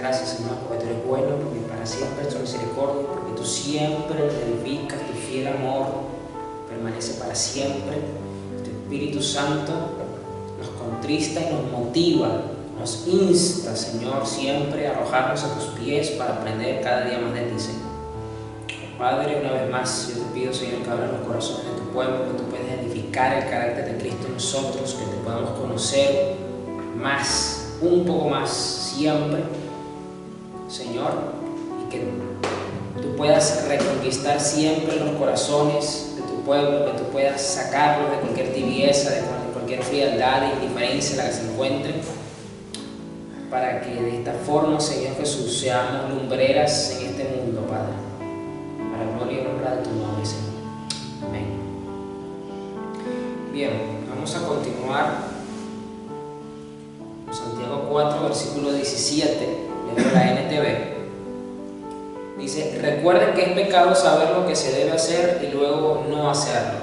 Gracias, Señor, porque tú eres bueno, porque para siempre es tu misericordia, porque tú siempre nos edificas, tu fiel amor permanece para siempre. Tu Espíritu Santo nos contrista y nos motiva, nos insta, Señor, siempre a arrojarnos a tus pies para aprender cada día más de ti, Señor. Padre, una vez más, yo te pido, Señor, que abras los corazones de tu pueblo, que tú puedas edificar el carácter de Cristo en nosotros, que te podamos conocer más, un poco más, siempre, Señor, y que tú puedas reconquistar siempre los corazones de tu pueblo, que tú puedas sacarlos de cualquier tibieza, de cualquier frialdad e indiferencia en la que se encuentren, para que de esta forma, Señor Jesús, seamos lumbreras en este mundo, Padre, para la gloria y honra de tu nombre, Señor. Amén. Bien, vamos a continuar con Santiago 4, versículo 17, leo la NTV. Dice: recuerden que es pecado saber lo que se debe hacer y luego no hacerlo.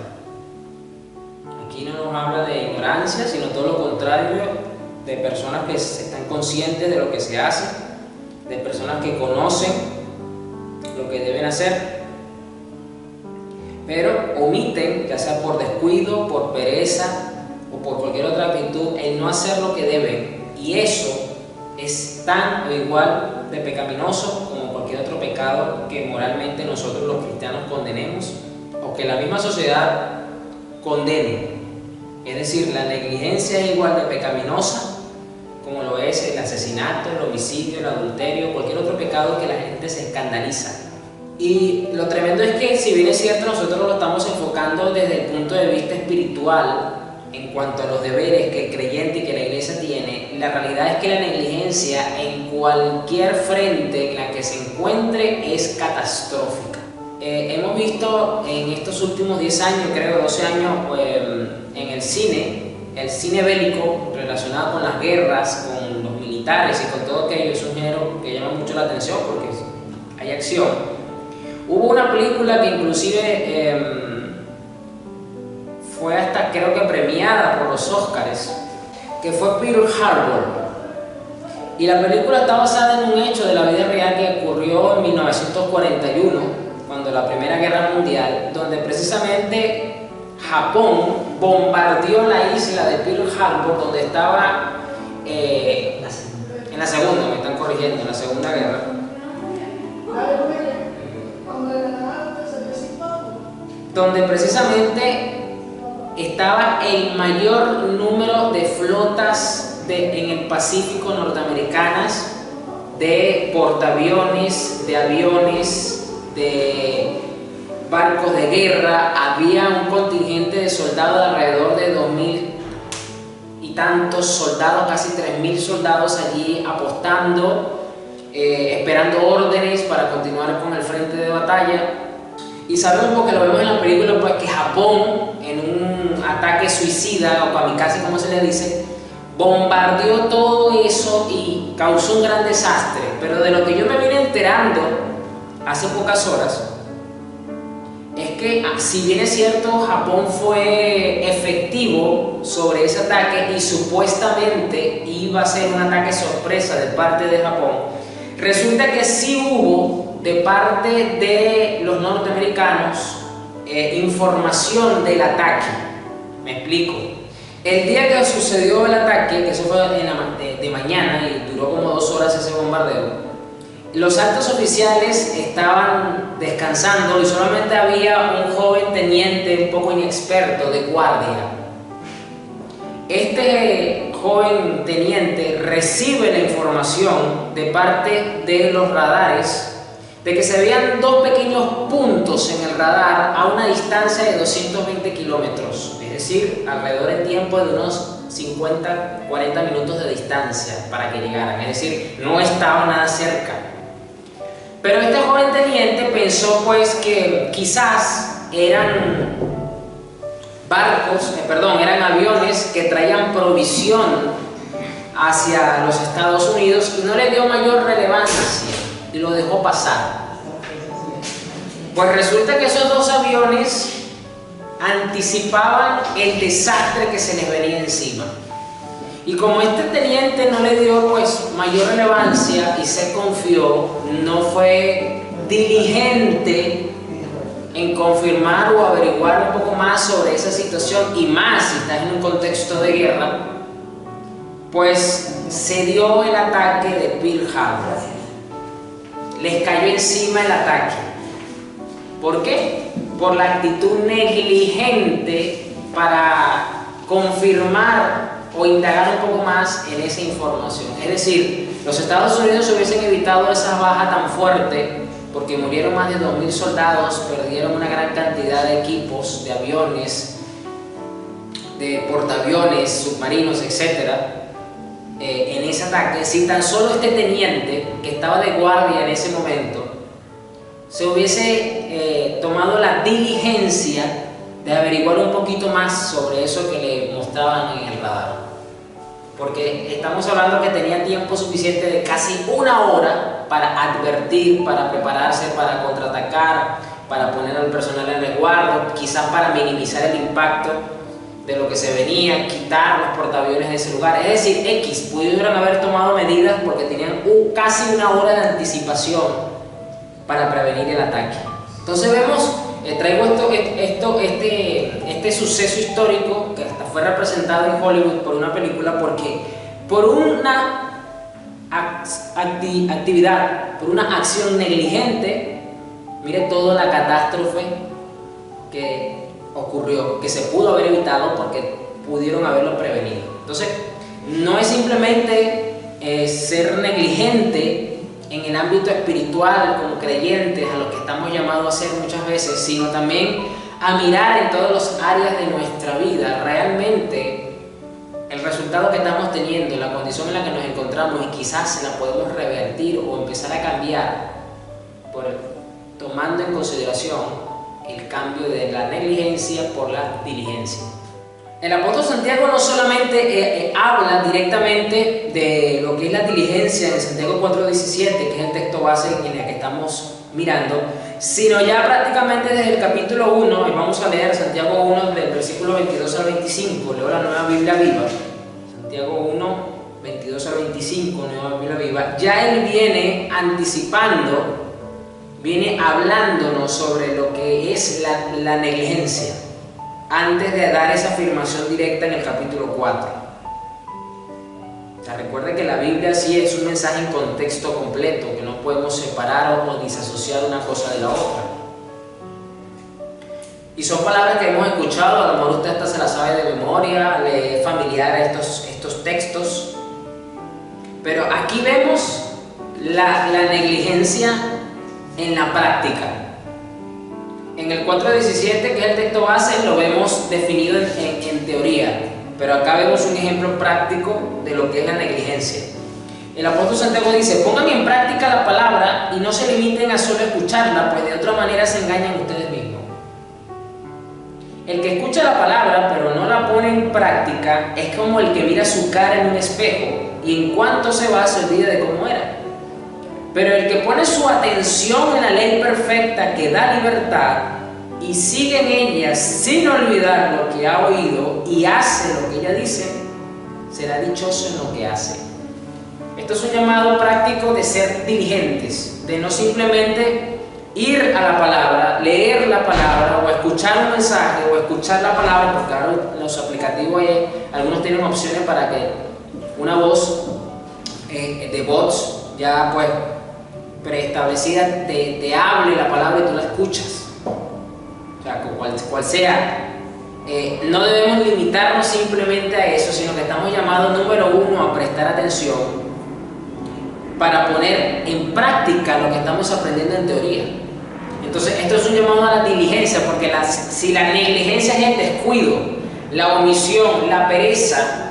Aquí no nos habla de ignorancia, sino todo lo contrario, de personas que están conscientes de lo que se hace, de personas que conocen lo que deben hacer, pero omiten, ya sea por descuido, por pereza o por cualquier otra actitud, el no hacer lo que deben. Y eso es tan o igual de pecaminoso como cualquier otro pecado que moralmente nosotros los cristianos condenemos o que la misma sociedad condene. Es decir, la negligencia es igual de pecaminosa como lo es el asesinato, el homicidio, el adulterio, cualquier otro pecado que la gente se escandaliza. Y lo tremendo es que, si bien es cierto, nosotros lo estamos enfocando desde el punto de vista espiritual en cuanto a los deberes que el creyente y que la iglesia tiene, la realidad es que la negligencia en cualquier frente en la que se encuentre es catastrófica. Hemos visto en estos últimos 10 años, creo 12 años, en el cine bélico relacionado con las guerras, con los militares y con todo aquello, es un género que llama mucho la atención porque hay acción. Hubo una película que inclusive fue hasta, creo que, premiada por los Óscares, que fue Pearl Harbor. Y la película está basada en un hecho de la vida real que ocurrió en 1941, cuando la Primera Guerra Mundial, donde precisamente Japón bombardeó la isla de Pearl Harbor, donde estaba en la segunda, me están corrigiendo, en la Segunda Guerra. Donde precisamente estaba el mayor número de flotas en el Pacífico norteamericanas, de portaaviones, de aviones, de barcos de guerra. Había un contingente de soldados de alrededor de 2000 y tantos soldados, casi 3000 soldados allí apostando, esperando órdenes para continuar con el frente de batalla. Y sabemos, porque lo vemos en la película, pues, que Japón, en un ataque suicida o kamikaze, como se le dice, bombardeó todo eso y causó un gran desastre. Pero de lo que yo me vine enterando hace pocas horas es que, si bien es cierto, Japón fue efectivo sobre ese ataque y supuestamente iba a ser un ataque sorpresa de parte de Japón, resulta que sí hubo de parte de los norteamericanos información del ataque. Me explico. El día que sucedió el ataque, que eso fue de mañana y duró como 2 horas ese bombardeo, los altos oficiales estaban descansando y solamente había un joven teniente un poco inexperto de guardia. Este joven teniente recibe la información de parte de los radares de que se veían 2 pequeños puntos en el radar a una distancia de 220 kilómetros, es decir, alrededor en tiempo de unos 50-40 minutos de distancia para que llegaran, es decir, no estaba nada cerca. Pero este joven teniente pensó, pues, que quizás eran eran aviones que traían provisión hacia los Estados Unidos, y no le dio mayor relevancia y lo dejó pasar. Pues resulta que esos 2 aviones anticipaban el desastre que se les venía encima. Y como este teniente no le dio pues mayor relevancia y se confió, no fue diligente en confirmar o averiguar un poco más sobre esa situación, y más si estás en un contexto de guerra, pues se dio el ataque de Pearl Harbor. Les cayó encima el ataque. ¿Por qué? Por la actitud negligente para confirmar o indagar un poco más en esa información. Es decir, los Estados Unidos hubiesen evitado esa baja tan fuerte porque murieron más de 2.000 soldados, perdieron una gran cantidad de equipos, de aviones, de portaaviones, submarinos, etc. En ese ataque, si tan solo este teniente que estaba de guardia en ese momento se hubiese tomado la diligencia de averiguar un poquito más sobre eso que le mostraban en el radar. Porque estamos hablando que tenía tiempo suficiente de casi 1 hora para advertir, para prepararse, para contraatacar, para poner al personal en resguardo, quizás para minimizar el impacto de lo que se venía, quitar los portaaviones de ese lugar. Es decir, pudieron haber tomado medidas porque tenían casi 1 hora de anticipación para prevenir el ataque. Entonces vemos, traigo este suceso histórico que hasta fue representado en Hollywood por una película, porque por una actividad, por una acción negligente, mire toda la catástrofe que ocurrió, que se pudo haber evitado porque pudieron haberlo prevenido. Entonces, no es simplemente ser negligente en el ámbito espiritual como creyentes, a lo que estamos llamados a hacer muchas veces, sino también a mirar en todas las áreas de nuestra vida realmente el resultado que estamos teniendo, la condición en la que nos encontramos, y quizás la podemos revertir o empezar a cambiar tomando en consideración el cambio de la negligencia por la diligencia. El apóstol Santiago no solamente habla directamente de lo que es la diligencia en Santiago 4:17, que es el texto base en el que estamos mirando, sino ya prácticamente desde el capítulo 1, y vamos a leer Santiago 1 del versículo 22 al 25, leo la Nueva Biblia Viva, Santiago 1, 22 al 25, Nueva Biblia Viva. Ya él viene anticipando, viene hablándonos sobre lo que es la negligencia, antes de dar esa afirmación directa en el capítulo 4. O sea, recuerde que la Biblia sí es un mensaje en contexto completo, que no podemos separar o disasociar una cosa de la otra. Y son palabras que hemos escuchado, a lo mejor usted hasta se las sabe de memoria, le es familiar estos textos. Pero aquí vemos la negligencia en la práctica. En el 4:17, que es el texto base, lo vemos definido en teoría, pero acá vemos un ejemplo práctico de lo que es la negligencia. El apóstol Santiago dice: pongan en práctica la palabra y no se limiten a solo escucharla, pues de otra manera se engañan ustedes mismos. El que escucha la palabra pero no la pone en práctica es como el que mira su cara en un espejo y en cuanto se va se olvida de cómo era. Pero el que pone su atención en la ley perfecta que da libertad y sigue en ella sin olvidar lo que ha oído y hace lo que ella dice, será dichoso en lo que hace. Esto es un llamado práctico de ser diligentes, de no simplemente ir a la palabra, leer la palabra o escuchar un mensaje o escuchar la palabra, porque ahora los aplicativos algunos tienen opciones para que una voz de bots ya pues preestablecida te hable la palabra y tú la escuchas, o sea, cual sea. No debemos limitarnos simplemente a eso, sino que estamos llamados, número 1, a prestar atención para poner en práctica lo que estamos aprendiendo en teoría. Entonces esto es un llamado a la diligencia, porque si la negligencia es el descuido, la omisión, la pereza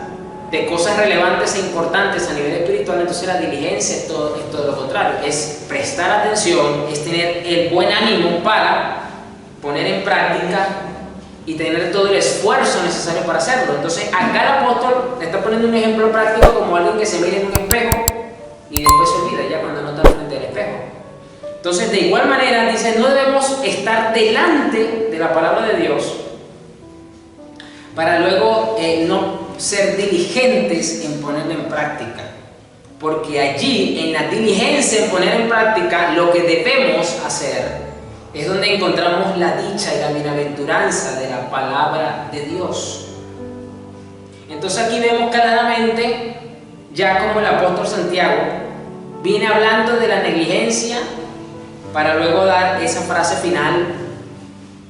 de cosas relevantes e importantes a nivel espiritual, entonces la diligencia es todo lo contrario, es prestar atención, es tener el buen ánimo para poner en práctica y tener todo el esfuerzo necesario para hacerlo. Entonces acá el apóstol le está poniendo un ejemplo práctico como alguien que se mira en un espejo y después se olvida ya cuando no está frente al espejo. Entonces de igual manera dice, no debemos estar delante de la palabra de Dios para luego no ser diligentes en ponerlo en práctica, porque allí, en la diligencia en poner en práctica lo que debemos hacer, es donde encontramos la dicha y la bienaventuranza de la palabra de Dios. Entonces aquí vemos claramente, ya como el apóstol Santiago viene hablando de la negligencia para luego dar esa frase final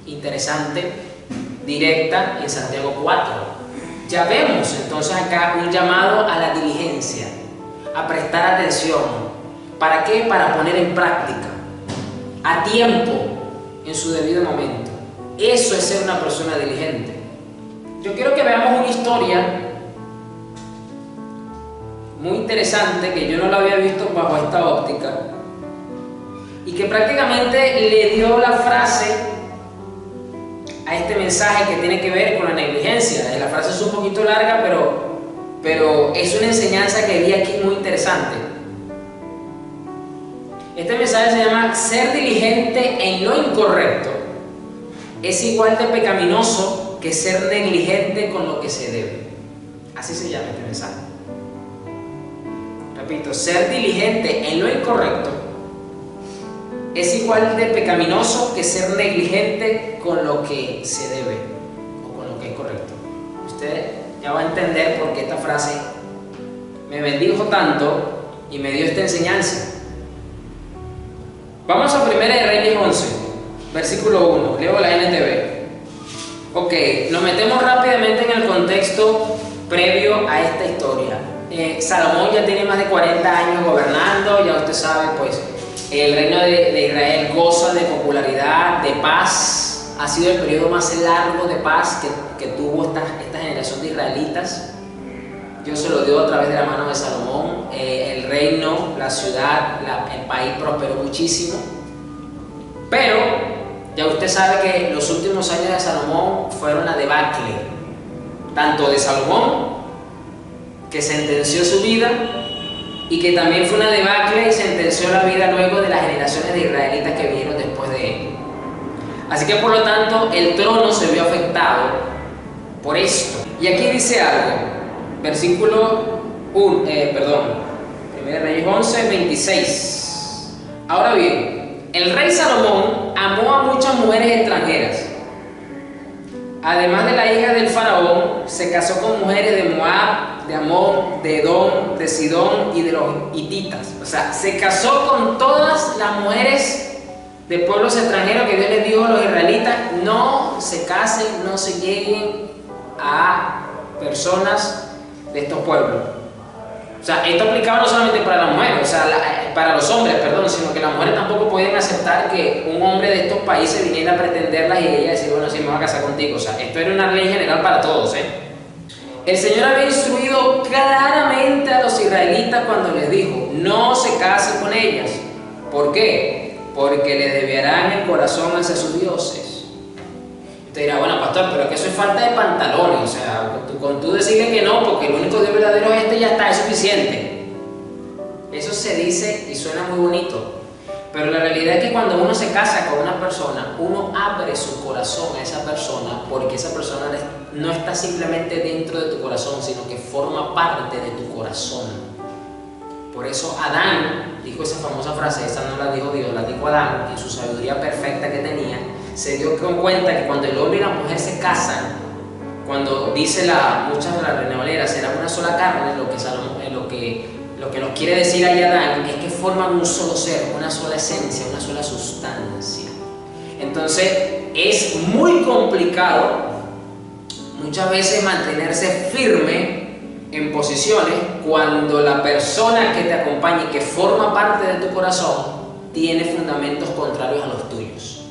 interesante, directa, en Santiago 4. Ya vemos entonces acá un llamado a la diligencia, a prestar atención. ¿Para qué? Para poner en práctica, a tiempo, en su debido momento. Eso es ser una persona diligente. Yo quiero que veamos una historia muy interesante que yo no la había visto bajo esta óptica y que prácticamente le dio la frase a este mensaje que tiene que ver con la negligencia. La frase es un poquito larga, pero es una enseñanza que vi aquí muy interesante. Este mensaje se llama: ser diligente en lo incorrecto es igual de pecaminoso que ser negligente con lo que se debe. Así se llama este mensaje. Repito, ser diligente en lo incorrecto es igual de pecaminoso que ser negligente con lo que se debe o con lo que es correcto. Usted ya va a entender por qué esta frase me bendijo tanto y me dio esta enseñanza. Vamos a 1 Reyes 11, versículo 1. Leo la NTV. Ok, nos metemos rápidamente en el contexto previo a esta historia. Salomón ya tiene más de 40 años gobernando, ya usted sabe, pues el reino de Israel goza de popularidad, de paz. Ha sido el periodo más largo de paz que tuvo esta generación de israelitas. Dios se lo dio a través de la mano de Salomón. El reino, la ciudad, el país prosperó muchísimo. Pero ya usted sabe que los últimos años de Salomón fueron la debacle, tanto de Salomón, que sentenció su vida, y que también fue una debacle y sentenció la vida luego de las generaciones de israelitas que vinieron después de él. Así que por lo tanto el trono se vio afectado por esto. Y aquí dice algo, versículo 1, 1 Reyes 11, 26. Ahora bien, el rey Salomón amó a muchas mujeres extranjeras. Además de la hija del faraón, se casó con mujeres de Moab, de Amón, de Edom, de Sidón y de los hititas. O sea, se casó con todas las mujeres de pueblos extranjeros que Dios les dijo a los israelitas: no se casen, no se lleguen a personas de estos pueblos. O sea, esto aplicaba no solamente para las mujeres, o sea, para los hombres, perdón, sino que las mujeres tampoco podían aceptar que un hombre de estos países viniera a pretenderlas y ella decir: bueno, sí, me voy a casar contigo. O sea, esto era una ley general para todos, El Señor había instruido claramente a los israelitas cuando les dijo: no se casen con ellas. ¿Por qué? Porque les desviarán el corazón hacia sus dioses. Usted dirá: bueno, pastor, pero que eso es falta de pantalones. O sea, con tú decirle que no, porque el único Dios verdadero es este, ya está, es suficiente. Eso se dice y suena muy bonito, pero la realidad es que cuando uno se casa con una persona, uno abre su corazón a esa persona, porque esa persona no está simplemente dentro de tu corazón, sino que forma parte de tu corazón. Por eso Adán dijo esa famosa frase, esa no la dijo Dios, la dijo Adán en su sabiduría perfecta que tenía. Se dio cuenta que cuando el hombre y la mujer se casan, cuando dice muchas de las reneoleras, será una sola carne, lo que nos quiere decir ahí Adán es que forman un solo ser, una sola esencia, una sola sustancia. Entonces es muy complicado muchas veces mantenerse firme en posiciones cuando la persona que te acompaña y que forma parte de tu corazón tiene fundamentos contrarios a los tuyos.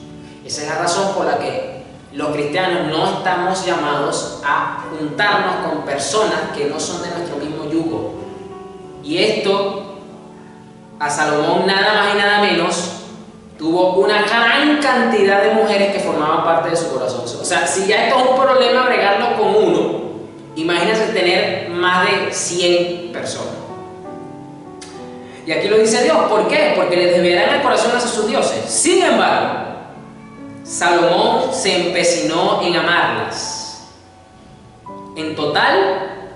Esa es la razón por la que los cristianos no estamos llamados a juntarnos con personas que no son de nuestro mismo yugo. Y esto, a Salomón nada más y nada menos, tuvo una gran cantidad de mujeres que formaban parte de su corazón. O sea, si ya esto es un problema agregarlo con uno, imagínense tener más de 100 personas. Y aquí lo dice Dios, ¿por qué? Porque les desviarán el corazón hacia sus dioses. Sin embargo, Salomón se empecinó en amarlas. En total,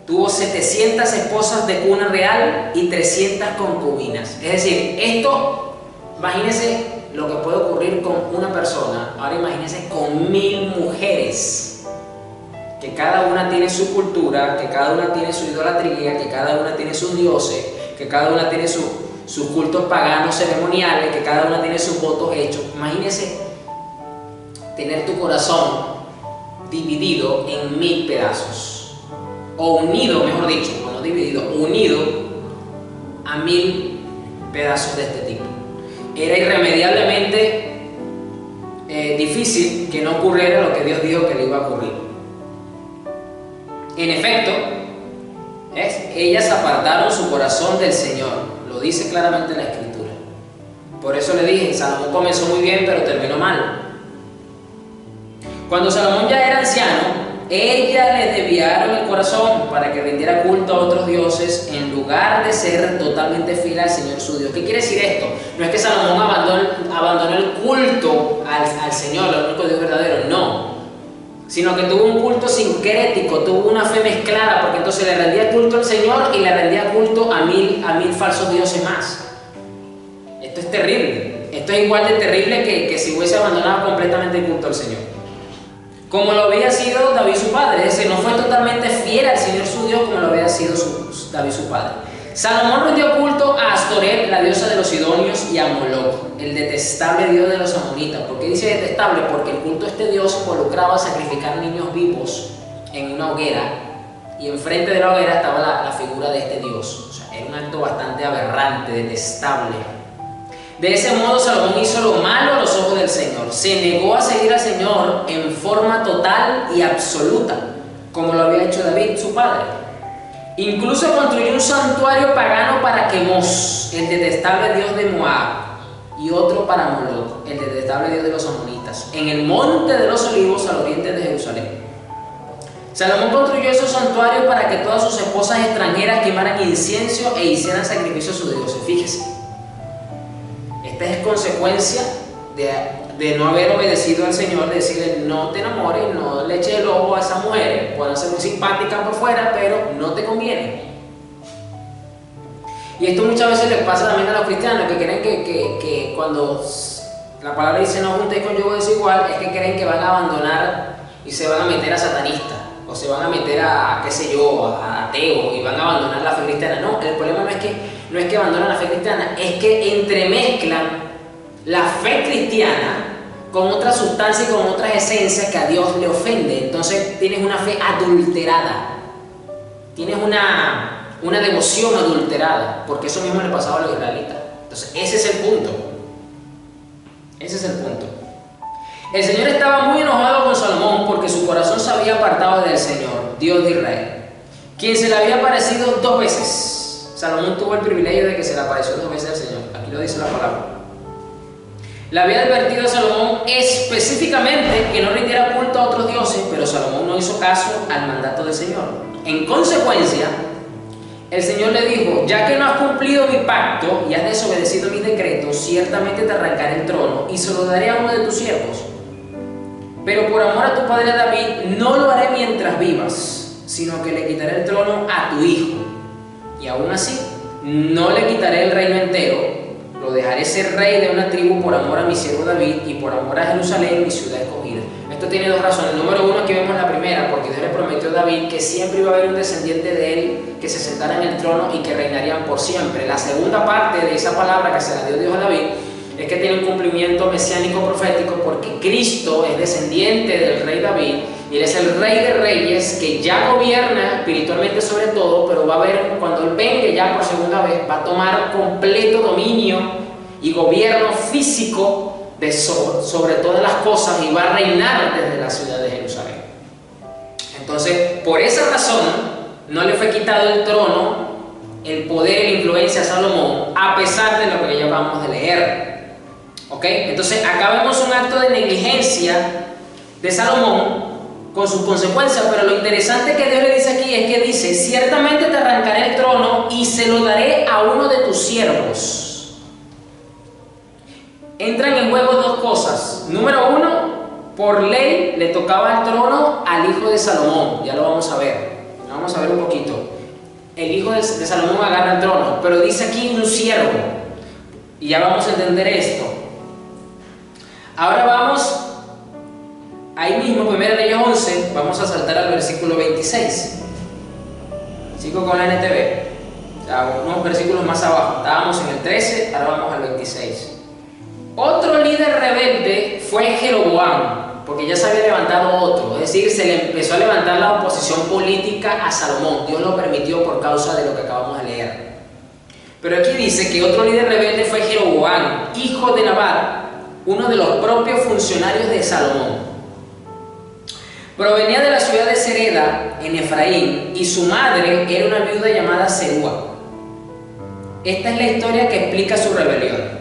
tuvo 700 esposas de cuna real y 300 concubinas. Es decir, esto, imagínense lo que puede ocurrir con una persona. Ahora imagínense con 1000 mujeres, que cada una tiene su cultura, que cada una tiene su idolatría, que cada una tiene sus dioses, que cada una tiene sus cultos paganos ceremoniales, que cada una tiene sus votos hechos. Imagínense tener tu corazón dividido en 1000 pedazos. O unido, mejor dicho, no dividido, unido a 1000 pedazos de este tipo. Era irremediablemente difícil que no ocurriera lo que Dios dijo que le iba a ocurrir. En efecto, ellas apartaron su corazón del Señor, lo dice claramente la Escritura. Por eso le dije, Salomón comenzó muy bien, pero terminó mal. Cuando Salomón ya era anciano, ella le desviaron el corazón para que rindiera culto a otros dioses en lugar de ser totalmente fiel al Señor su Dios. ¿Qué quiere decir esto? No es que Salomón abandonó el culto al Señor, al único Dios verdadero, no. Sino que tuvo un culto sincrético, tuvo una fe mezclada, porque entonces le rendía culto al Señor y le rendía culto a mil falsos dioses más. Esto es terrible. Esto es igual de terrible que si hubiese abandonado completamente el culto al Señor. Como lo había sido David su padre, es decir, no fue totalmente fiel al Señor su Dios como lo había sido David su padre. Salomón rindió culto a Astoret, la diosa de los sidonios, y a Moloc, el detestable dios de los amonitas. ¿Por qué dice detestable? Porque el culto a este dios involucraba sacrificar niños vivos en una hoguera, y enfrente de la hoguera estaba la figura de este dios. O sea, era un acto bastante aberrante, detestable. De ese modo Salomón hizo lo malo a los ojos del Señor. Se negó a seguir al Señor en forma total y absoluta, como lo había hecho David, su padre. Incluso construyó un santuario pagano para Quemos, el detestable dios de Moab, y otro para Moloc, el detestable dios de los amonitas, en el monte de los olivos al oriente de Jerusalén. Salomón construyó esos santuarios para que todas sus esposas extranjeras quemaran incienso e hicieran sacrificios a sus dioses. Fíjese. Esta es consecuencia de no haber obedecido al Señor, de decirle no te enamores, no le eches el ojo a esas mujeres, pueden ser muy simpáticas por fuera, pero no te conviene. Y esto muchas veces les pasa también a los cristianos, que creen que cuando la palabra dice no juntéis con yugo desigual, es que creen que van a abandonar y se van a meter a satanistas, o se van a meter a qué sé yo, a ateos, y van a abandonar la fe cristiana. No, el problema no es que abandonan la fe cristiana, es que entremezclan la fe cristiana con otra sustancia y con otras esencias que a Dios le ofende. Entonces tienes una fe adulterada, tienes una devoción adulterada, porque eso mismo le pasaba a los israelitas. Entonces ese es el punto. Ese es el punto. El Señor estaba muy enojado con Salomón porque su corazón se había apartado del Señor, Dios de Israel, quien se le había aparecido 2 veces. Salomón tuvo el privilegio de que se le apareció 2 veces al Señor. Aquí lo dice la palabra. Le había advertido a Salomón específicamente que no rindiera culto a otros dioses, pero Salomón no hizo caso al mandato del Señor. En consecuencia, el Señor le dijo: ya que no has cumplido mi pacto y has desobedecido mis decretos, ciertamente te arrancaré el trono y se lo daré a uno de tus siervos. Pero por amor a tu padre David, no lo haré mientras vivas, sino que le quitaré el trono a tu hijo. Y aún así, no le quitaré el reino entero, lo dejaré ser rey de una tribu por amor a mi siervo David y por amor a Jerusalén, mi ciudad escogida. Esto tiene 2 razones. Número 1, aquí vemos la primera, porque Dios le prometió a David que siempre iba a haber un descendiente de él que se sentara en el trono y que reinarían por siempre. La segunda parte de esa palabra que se la dio Dios a David es que tiene un cumplimiento mesiánico profético, porque Cristo es descendiente del rey David y él es el rey de reyes que ya gobierna espiritualmente sobre todo, pero va a ver, cuando él venga ya por segunda vez, va a tomar completo dominio y gobierno físico sobre todas las cosas y va a reinar desde la ciudad de Jerusalén. Entonces, por esa razón, no le fue quitado el trono, el poder y la influencia a Salomón, a pesar de lo que ya acabamos de leer. ¿Ok? Entonces, acá vemos un acto de negligencia de Salomón con sus consecuencias, pero lo interesante que Dios le dice aquí es que dice: ciertamente te arrancaré el trono y se lo daré a uno de tus siervos. Entran en juego 2 cosas. Número 1, por ley le tocaba el trono al hijo de Salomón, ya lo vamos a ver, ¿no? Vamos a ver un poquito. El hijo de Salomón agarra el trono, pero dice aquí un siervo. Y ya vamos a entender esto. Ahora vamos, ahí mismo, 1 Reyes 11, vamos a saltar al versículo 26. Sigo con la NTV. Unos versículos más abajo. Estábamos en el 13, ahora vamos al 26. Otro líder rebelde fue Jeroboam, porque ya se había levantado otro, es decir, se le empezó a levantar la oposición política a Salomón. Dios lo permitió por causa de lo que acabamos de leer. Pero aquí dice que otro líder rebelde fue Jeroboam, hijo de Nabat, uno de los propios funcionarios de Salomón. Provenía de la ciudad de Sereda, en Efraín, y su madre era una viuda llamada Serúa. Esta es la historia que explica su rebelión.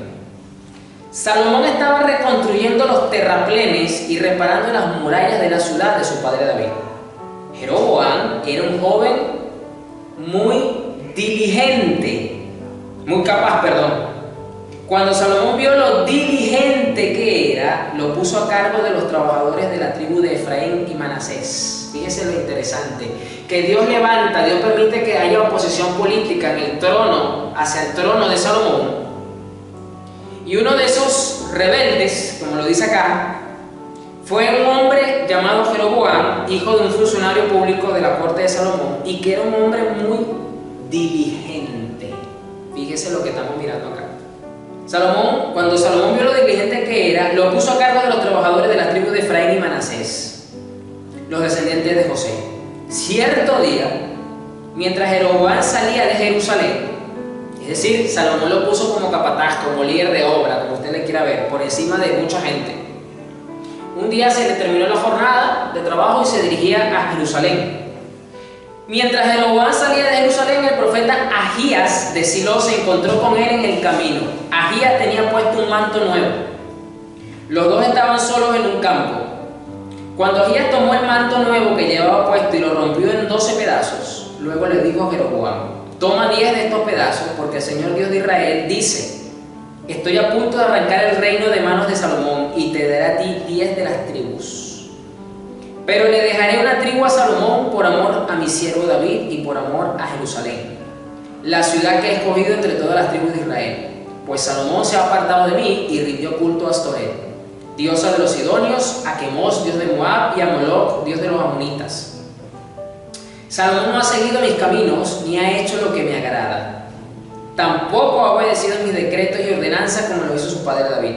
Salomón estaba reconstruyendo los terraplenes y reparando las murallas de la ciudad de su padre David. Jeroboam era un joven muy diligente, muy capaz, perdón. Cuando Salomón vio lo diligente que era, lo puso a cargo de los trabajadores de la tribu de Efraín y Manasés. Fíjese lo interesante, que Dios levanta, Dios permite que haya oposición política en el trono, hacia el trono de Salomón. Y uno de esos rebeldes, como lo dice acá, fue un hombre llamado Jeroboam, hijo de un funcionario público de la corte de Salomón, y que era un hombre muy diligente. Fíjese lo que estamos mirando acá. Cuando Salomón vio lo diligente que era, lo puso a cargo de los trabajadores de las tribus de Efraín y Manasés, los descendientes de José. Cierto día, mientras Jeroboam salía de Jerusalén, es decir, Salomón lo puso como capataz, como líder de obra, como usted le quiera ver, por encima de mucha gente. Un día se le terminó la jornada de trabajo y se dirigía a Jerusalén. Mientras Jeroboam salía de Jerusalén, el profeta Ahías de Silo se encontró con él en el camino. Ahías tenía puesto un manto nuevo. Los dos estaban solos en un campo. Cuando Ahías tomó el manto nuevo que llevaba puesto y lo rompió en 12 pedazos, luego le dijo a Jeroboam: toma 10 de estos pedazos, porque el Señor Dios de Israel dice: estoy a punto de arrancar el reino de manos de Salomón y te daré a ti 10 de las tribus. Pero le dejaré una tribu a Salomón por amor a mi siervo David y por amor a Jerusalén, la ciudad que he escogido entre todas las tribus de Israel. Pues Salomón se ha apartado de mí y rindió culto a Astoret, diosa de los sidonios, a Quemos, dios de Moab, y a Moloc, dios de los amonitas. Salomón no ha seguido mis caminos ni ha hecho lo que me agrada. Tampoco ha obedecido mis decretos y ordenanzas como lo hizo su padre David.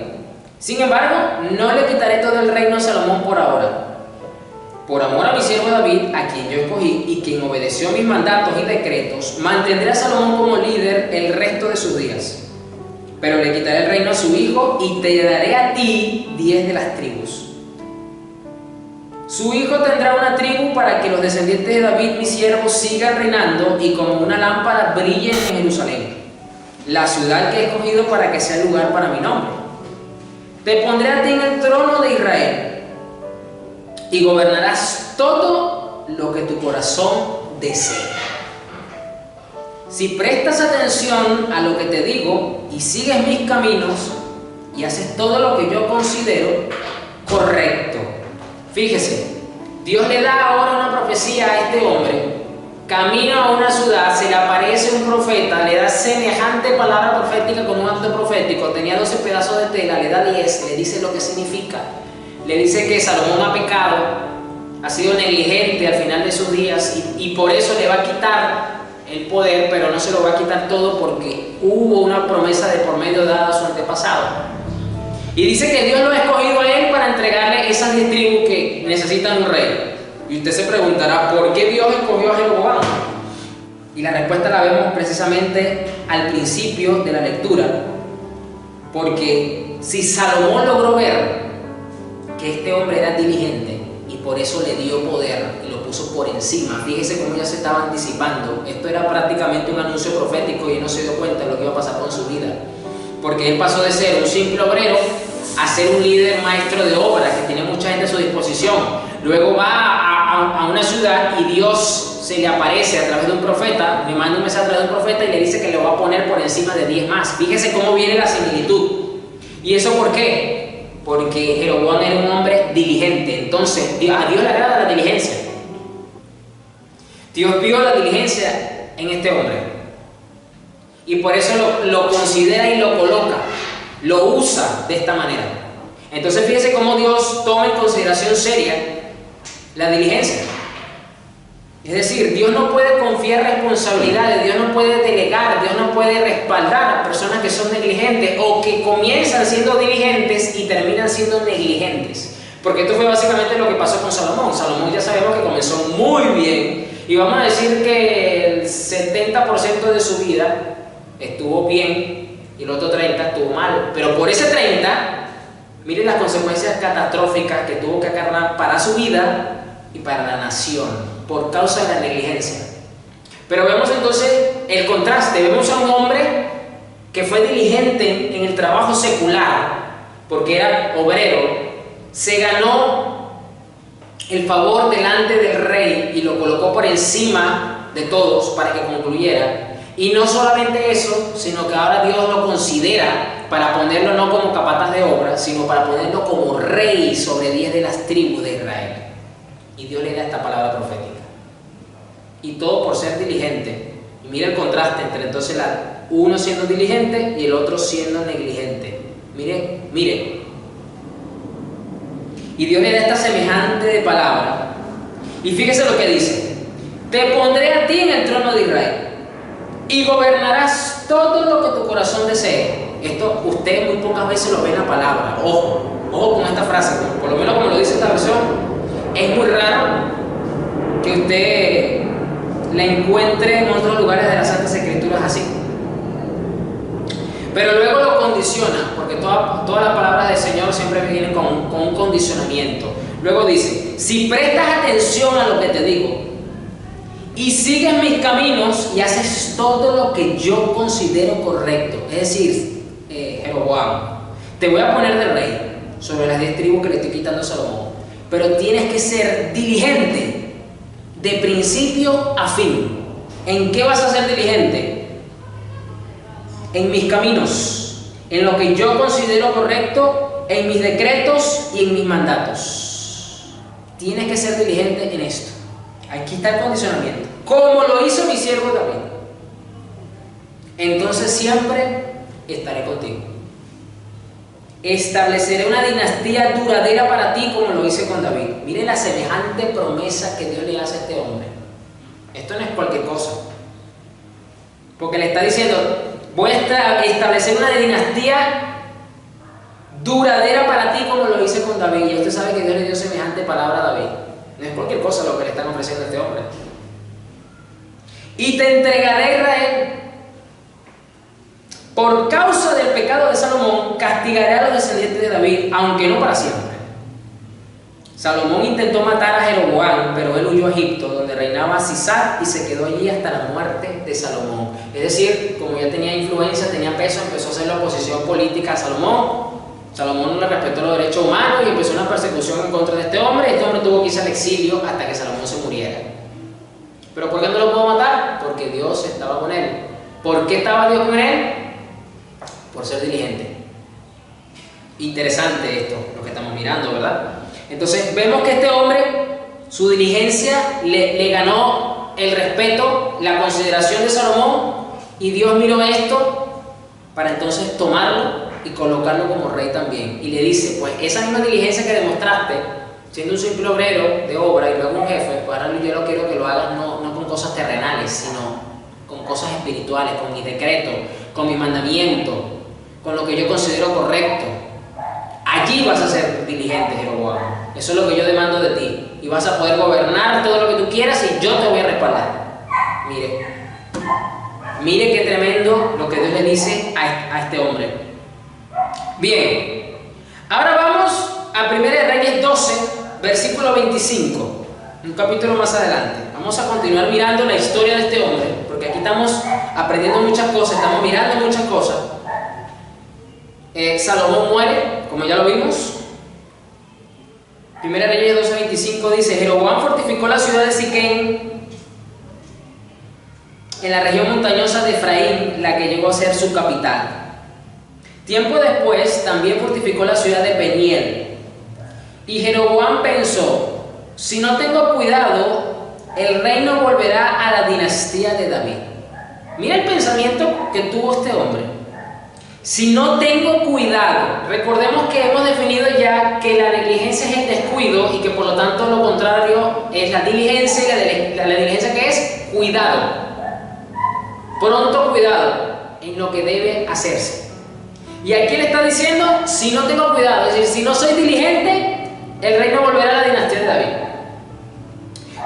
Sin embargo, no le quitaré todo el reino a Salomón por ahora. Por amor a mi siervo David, a quien yo escogí y quien obedeció mis mandatos y decretos, mantendré a Salomón como líder el resto de sus días. Pero le quitaré el reino a su hijo y te daré a ti 10 de las tribus. Su hijo tendrá una tribu para que los descendientes de David, mi siervo, sigan reinando y como una lámpara brillen en Jerusalén, la ciudad que he escogido para que sea lugar para mi nombre. Te pondré a ti en el trono de Israel y gobernarás todo lo que tu corazón desee. Si prestas atención a lo que te digo y sigues mis caminos y haces todo lo que yo considero correcto. Fíjese, Dios le da ahora una profecía a este hombre. Camina a una ciudad, se le aparece un profeta, le da semejante palabra profética con un acto profético. Tenía 12 pedazos de tela, le da 10, le dice lo que significa. Le dice que Salomón ha pecado, ha sido negligente al final de sus días y por eso le va a quitar el poder, pero no se lo va a quitar todo porque hubo una promesa de por medio dada a su antepasado. Y dice que Dios lo ha escogido a él para entregarle esas 10 tribus que necesitan un rey. Y usted se preguntará, ¿por qué Dios escogió a Jeroboam? Y la respuesta la vemos precisamente al principio de la lectura. Porque si Salomón logró ver que este hombre era diligente y por eso le dio poder y lo puso por encima, fíjese cómo ya se estaba anticipando. Esto era prácticamente un anuncio profético y él no se dio cuenta de lo que iba a pasar con su vida. Porque él pasó de ser un simple obrero a ser un líder maestro de obra que tiene mucha gente a su disposición. Luego va a una ciudad y Dios se le aparece a través de un profeta, le manda un mensaje a través de un profeta y le dice que le va a poner por encima de 10 más. Fíjese cómo viene la similitud. ¿Y eso por qué? Porque Jeroboam era un hombre diligente. Entonces, a Dios le agrada la diligencia. Dios vio la diligencia en este hombre y por eso lo considera y lo coloca, lo usa de esta manera. Entonces fíjese cómo Dios toma en consideración seria la diligencia. Es decir, Dios no puede confiar responsabilidades, Dios no puede delegar, Dios no puede respaldar a personas que son negligentes o que comienzan siendo diligentes y terminan siendo negligentes. Porque esto fue básicamente lo que pasó con Salomón. Salomón ya sabemos que comenzó muy bien y vamos a decir que el 70% de su vida estuvo bien y el otro 30% estuvo mal. Pero por ese 30%, miren las consecuencias catastróficas que tuvo que acarrear para su vida y para la nación por causa de la negligencia. Pero vemos entonces el contraste. Vemos a un hombre que fue diligente en el trabajo secular porque era obrero, se ganó el favor delante del rey y lo colocó por encima de todos para que concluyera. Y no solamente eso, sino que ahora Dios lo considera para ponerlo no como capataz de obra, sino para ponerlo como rey sobre 10 de las tribus de Israel. Y Dios le da esta palabra profética. Y todo por ser diligente. Y mira el contraste entre entonces uno siendo diligente y el otro siendo negligente. Mire. Y Dios le da esta semejante de palabra. Y fíjese lo que dice: te pondré a ti en el trono de Israel y gobernarás todo lo que tu corazón desee. Esto usted muy pocas veces lo ve en la palabra. Ojo con esta frase, por lo menos como lo dice esta versión. Es muy raro que usted la encuentre en otros lugares de las Santas Escrituras así. Pero luego lo condiciona, porque todas las palabras del Señor siempre vienen con un condicionamiento. Luego dice: si prestas atención a lo que te digo y sigues mis caminos y haces todo lo que yo considero correcto, es decir, Jeroboam, te voy a poner de rey sobre las 10 tribus que le estoy quitando a Salomón, pero tienes que ser diligente de principio a fin. ¿En qué vas a ser diligente? En mis caminos, en lo que yo considero correcto, en mis decretos y en mis mandatos. Tienes que ser diligente en esto. Aquí está el condicionamiento. Como lo hizo mi siervo David, entonces siempre estaré contigo. Estableceré una dinastía duradera para ti como lo hice con David. Miren la semejante promesa que Dios le hace a este hombre. Esto no es cualquier cosa. Porque le está diciendo: voy a establecer una dinastía duradera para ti como lo hice con David. Y usted sabe que Dios le dio semejante palabra a David. No es cualquier cosa lo que le están ofreciendo a este hombre. Y te entregaré a Israel. Por causa del pecado de Salomón, castigaré a los descendientes de David, aunque no para siempre. Salomón intentó matar a Jeroboam, pero él huyó a Egipto, donde reinaba Sisac, y se quedó allí hasta la muerte de Salomón. Es decir, como ya tenía influencia, tenía peso, empezó a hacer la oposición política a Salomón. Salomón no le respetó los derechos humanos y empezó una persecución en contra de este hombre. Este hombre tuvo que irse al exilio hasta que Salomón se muriera. ¿Pero por qué no lo pudo matar? Porque Dios estaba con él. ¿Por qué estaba Dios con él? Por ser diligente. Interesante esto, lo que estamos mirando, ¿verdad? Entonces vemos que este hombre, su diligencia le ganó el respeto, la consideración de Salomón, y Dios miró esto para entonces tomarlo y colocarlo como rey también. Y le dice: pues esa misma diligencia que demostraste siendo un simple obrero de obra y luego un jefe, pues ahora yo lo quiero que lo hagas no con cosas terrenales, sino con cosas espirituales, con mis decretos, con mis mandamientos, con lo que yo considero correcto. Allí vas a ser diligente, Jeroboam. Eso es lo que yo demando de ti. Y vas a poder gobernar todo lo que tú quieras y yo te voy a respaldar. Mire qué tremendo lo que Dios le dice a este hombre. Bien, ahora vamos a 1 Reyes 12, versículo 25. Un capítulo más adelante. Vamos a continuar mirando la historia de este hombre, porque aquí estamos aprendiendo muchas cosas, estamos mirando muchas cosas. Salomón muere, como ya lo vimos. 1 Reyes 12:25 dice: Jeroboam fortificó la ciudad de Siquén en la región montañosa de Efraín, la que llegó a ser su capital. Tiempo después también fortificó la ciudad de Peniel. Y Jeroboam pensó: si no tengo cuidado, el reino volverá a la dinastía de David. Mira el pensamiento que tuvo este hombre. Si no tengo cuidado, recordemos que hemos definido ya que la negligencia es el descuido y que por lo tanto lo contrario es la diligencia, y la diligencia que es cuidado. Pronto cuidado en lo que debe hacerse. Y aquí le está diciendo, si no tengo cuidado, es decir, si no soy diligente, el reino volverá a la dinastía de David.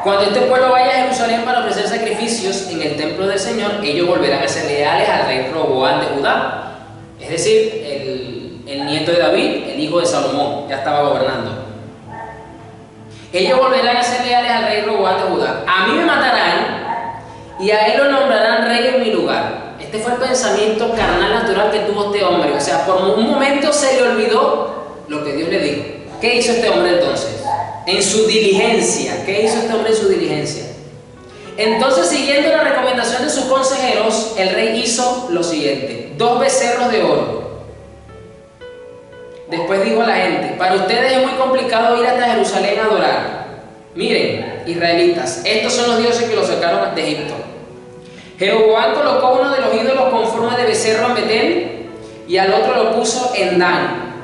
Cuando este pueblo vaya a Jerusalén para ofrecer sacrificios en el templo del Señor, ellos volverán a ser leales al rey Roboam de Judá. Es decir, el nieto de David, el hijo de Salomón, ya estaba gobernando. Ellos volverán a ser leales al rey Roboam de Judá. A mí me matarán y a él lo nombrarán rey en mi lugar. Este fue el pensamiento carnal natural que tuvo este hombre. O sea, por un momento se le olvidó lo que Dios le dijo. ¿Qué hizo este hombre entonces? En su diligencia. ¿Qué hizo este hombre en su diligencia? Entonces, siguiendo la recomendación de sus consejeros, el rey hizo lo siguiente: 2 becerros de oro. Después dijo a la gente: para ustedes es muy complicado ir hasta Jerusalén a adorar. Miren, israelitas, estos son los dioses que los sacaron de Egipto. Jeroboam colocó uno de los ídolos con forma de becerro en Betel y al otro lo puso en Dan,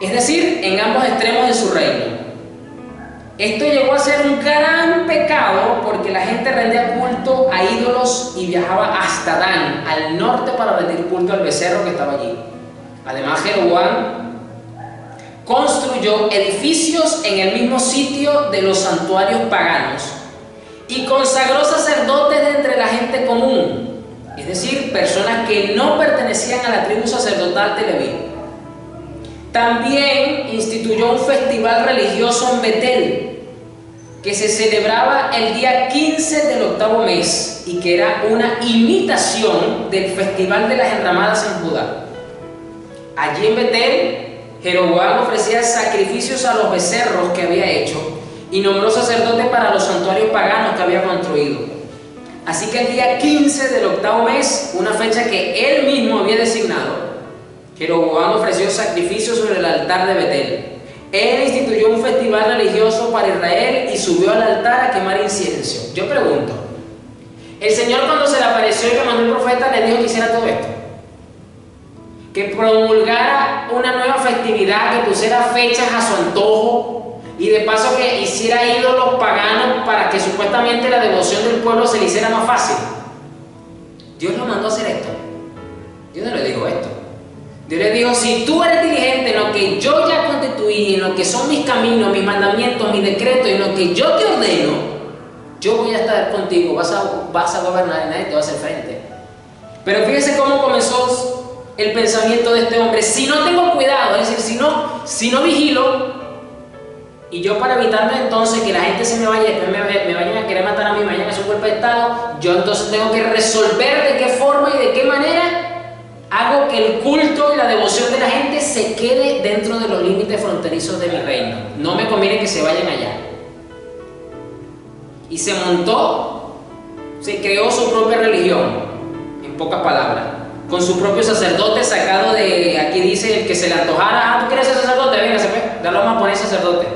es decir, en ambos extremos de su reino. Esto llegó a ser un gran pecado porque la gente rendía culto a ídolos y viajaba hasta Dan, al norte, para rendir culto al becerro que estaba allí. Además, Jeroboam construyó edificios en el mismo sitio de los santuarios paganos y consagró sacerdotes de entre la gente común, es decir, personas que no pertenecían a la tribu sacerdotal de Leví. También instituyó un festival religioso en Betel, que se celebraba el día 15 del 8º mes y que era una imitación del festival de las enramadas en Judá. Allí en Betel, Jeroboam ofrecía sacrificios a los becerros que había hecho y nombró sacerdotes para los santuarios paganos que había construido. Así que el día 15 del 8º mes, una fecha que él mismo había designado, Jeroboam ofreció sacrificios sobre el altar de Betel. Él instituyó un festival religioso para Israel y subió al altar a quemar incienso. Yo pregunto, el Señor, cuando se le apareció y le mandó el profeta, le dijo que hiciera todo esto, que promulgara una nueva festividad, que pusiera fechas a su antojo y de paso que hiciera ídolos paganos para que supuestamente la devoción del pueblo se le hiciera más fácil. Dios lo mandó a hacer esto. Dios no le dijo esto. Dios le dijo: si tú eres diligente en lo que yo ya constituí, en lo que son mis caminos, mis mandamientos, mis decretos, en lo que yo te ordeno, yo voy a estar contigo, vas a gobernar y nadie te va a hacer frente. Pero fíjese cómo comenzó el pensamiento de este hombre: si no tengo cuidado, es decir, si no vigilo, y yo, para evitarme entonces que la gente se me vaya, después me vayan a querer matar a mí, me vayan a hacer un golpe de estado, yo entonces tengo que resolver de qué forma y de qué manera hago que el culto y la devoción de la gente se quede dentro de los límites fronterizos de mi reino. No me conviene que se vayan allá. Y se montó, se creó su propia religión, en pocas palabras, con su propio sacerdote sacado de, aquí dice, el que se le antojara: ¿tú quieres ser sacerdote? Véngase, pues, ya lo vamos a poner sacerdote.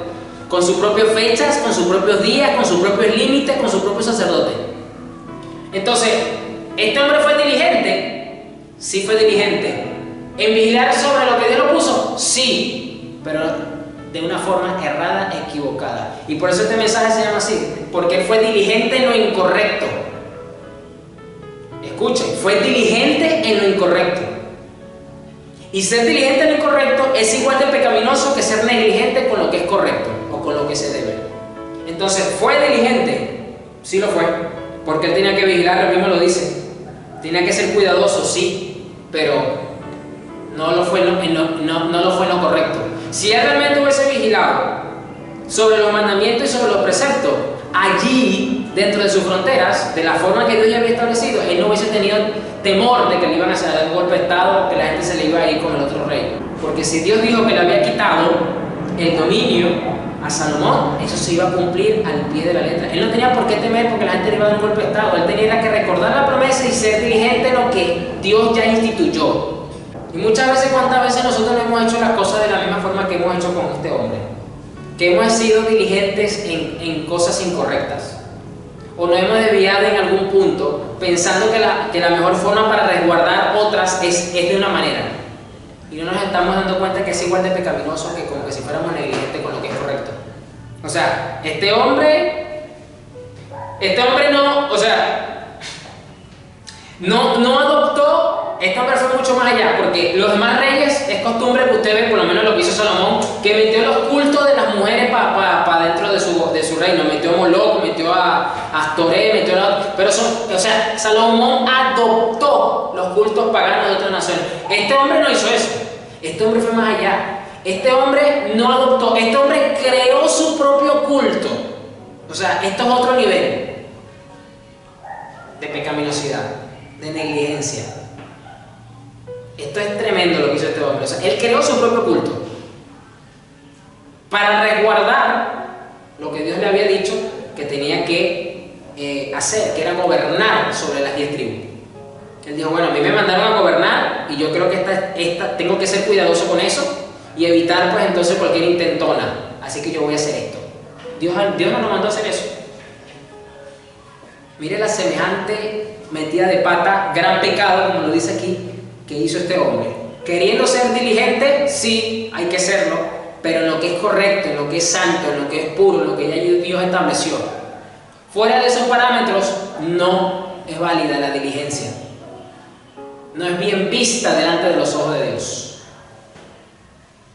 Con sus propias fechas, con sus propios días, con sus propios límites, con su propio sacerdote. Entonces, ¿este hombre fue diligente? Sí, fue diligente. ¿En vigilar sobre lo que Dios lo puso? Sí, pero de una forma errada, equivocada. Y por eso este mensaje se llama así, porque él fue diligente en lo incorrecto. Escuchen, fue diligente en lo incorrecto. Y ser diligente en lo incorrecto es igual de pecaminoso que ser negligente con lo que es correcto o con lo que se debe. Entonces, ¿fue diligente? Sí lo fue, porque él tenía que vigilar, él mismo lo dice. Tenía que ser cuidadoso, sí, pero no lo fue en lo correcto. Si él realmente hubiese vigilado sobre los mandamientos y sobre los preceptos, allí, dentro de sus fronteras, de la forma que Dios ya había establecido, él no hubiese tenido temor de que le iban a hacer un golpe de estado o que la gente se le iba a ir con el otro rey. Porque si Dios dijo que le había quitado el dominio a Salomón, eso se iba a cumplir al pie de la letra. Él no tenía por qué temer porque la gente le iba a dar un golpe de estado. Él tenía que recordar la promesa y ser diligente en lo que Dios ya instituyó. Y muchas veces, ¿cuántas veces nosotros no hemos hecho las cosas de la misma forma que hemos hecho con este hombre? Que hemos sido diligentes en cosas incorrectas. o nos hemos desviado en algún punto pensando que la mejor forma para resguardar otras es de una manera. Y no nos estamos dando cuenta que es igual de pecaminoso que como que si fuéramos negligentes con lo que es correcto. O sea, este hombre no, o sea, no adoptó, este hombre fue mucho más allá, porque los demás reyes es costumbre que usted ve, por lo menos lo que hizo Salomón, que metió los cultos de las mujeres para dentro de su reino, metió a Moloch, metió a Astoré, pero o sea, Salomón adoptó los cultos paganos de otras naciones. Este hombre no hizo eso, este hombre fue más allá, este hombre no adoptó, este hombre creó su propio culto. O sea, esto es otro nivel de pecaminosidad, de negligencia. Esto es tremendo lo que hizo este hombre. O sea, él creó su propio culto para resguardar lo que Dios le había dicho que tenía que hacer, que era gobernar sobre las 10 tribus. Él dijo, bueno, a mí me mandaron a gobernar y yo creo que tengo que ser cuidadoso con eso y evitar pues entonces cualquier intentona. Así que yo voy a hacer esto. Dios no nos mandó a hacer eso. Mire la semejante metida de pata, gran pecado, como lo dice aquí, que hizo este hombre. Queriendo ser diligente, sí, hay que serlo, pero en lo que es correcto, en lo que es santo, en lo que es puro, en lo que ya Dios estableció. Fuera de esos parámetros, no es válida la diligencia. No es bien vista delante de los ojos de Dios.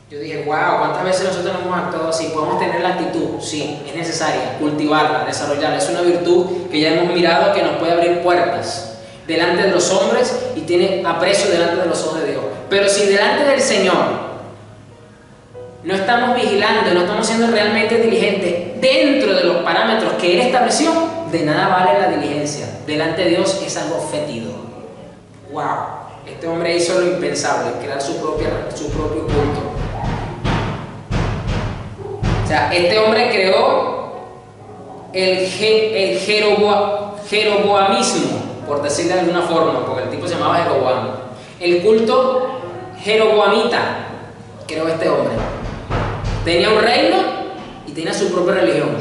Yo dije, wow, ¿cuántas veces nosotros hemos actuado así? ¿Podemos tener la actitud? Sí, es necesaria, cultivarla, desarrollarla. Es una virtud que ya hemos mirado que nos puede abrir puertas delante de los hombres y tiene aprecio delante de los ojos de Dios. Pero si delante del Señor no estamos vigilando, no estamos siendo realmente diligentes dentro de los parámetros que Él estableció, de nada vale la diligencia. Delante de Dios es algo fétido. Wow, este hombre hizo lo impensable, crear su propio culto. O sea, este hombre creó el jeroboamismo, por decirlo de alguna forma, porque el tipo se llamaba Jeroboam. El culto jeroboamita creó este hombre. Tenía un reino y tenía su propia religión,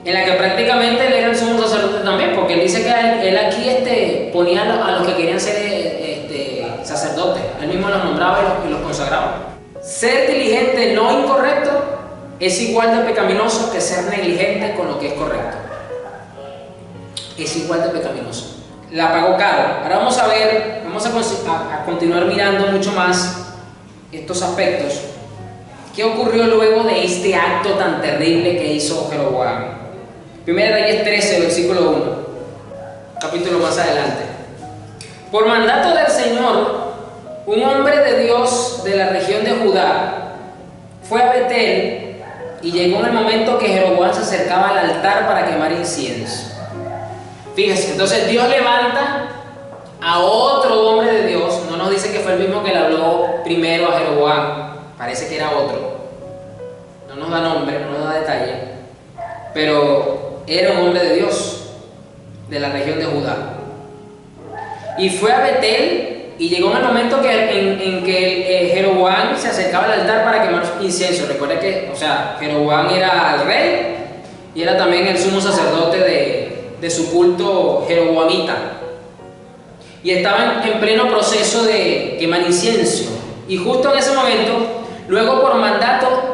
en la que prácticamente él era el sumo sacerdote también, porque él dice que él aquí ponía a los que querían ser sacerdotes, él mismo los nombraba y los consagraba. Ser diligente no incorrecto es igual de pecaminoso que ser negligente con lo que es correcto. Es igual de pecaminoso. La pagó caro. Ahora vamos a continuar mirando mucho más estos aspectos. ¿Qué ocurrió luego de este acto tan terrible que hizo Jeroboam? Primera Reyes 13, versículo 1, capítulo más adelante. Por mandato del Señor, un hombre de Dios de la región de Judá fue a Betel y llegó en el momento que Jeroboam se acercaba al altar para quemar incienso. Fíjese, entonces Dios levanta a otro hombre de Dios, no nos dice que fue el mismo que le habló primero a Jeroboam, parece que era otro, no nos da nombre, no nos da detalle, pero era un hombre de Dios de la región de Judá. Y fue a Betel y llegó en el momento en que Jeroboam se acercaba al altar para quemar incienso. Recuerda que, o sea, Jeroboam era el rey y era también el sumo sacerdote de su culto jeroboamita. Y estaban en pleno proceso de quemar incienso. Y justo en ese momento, luego por mandato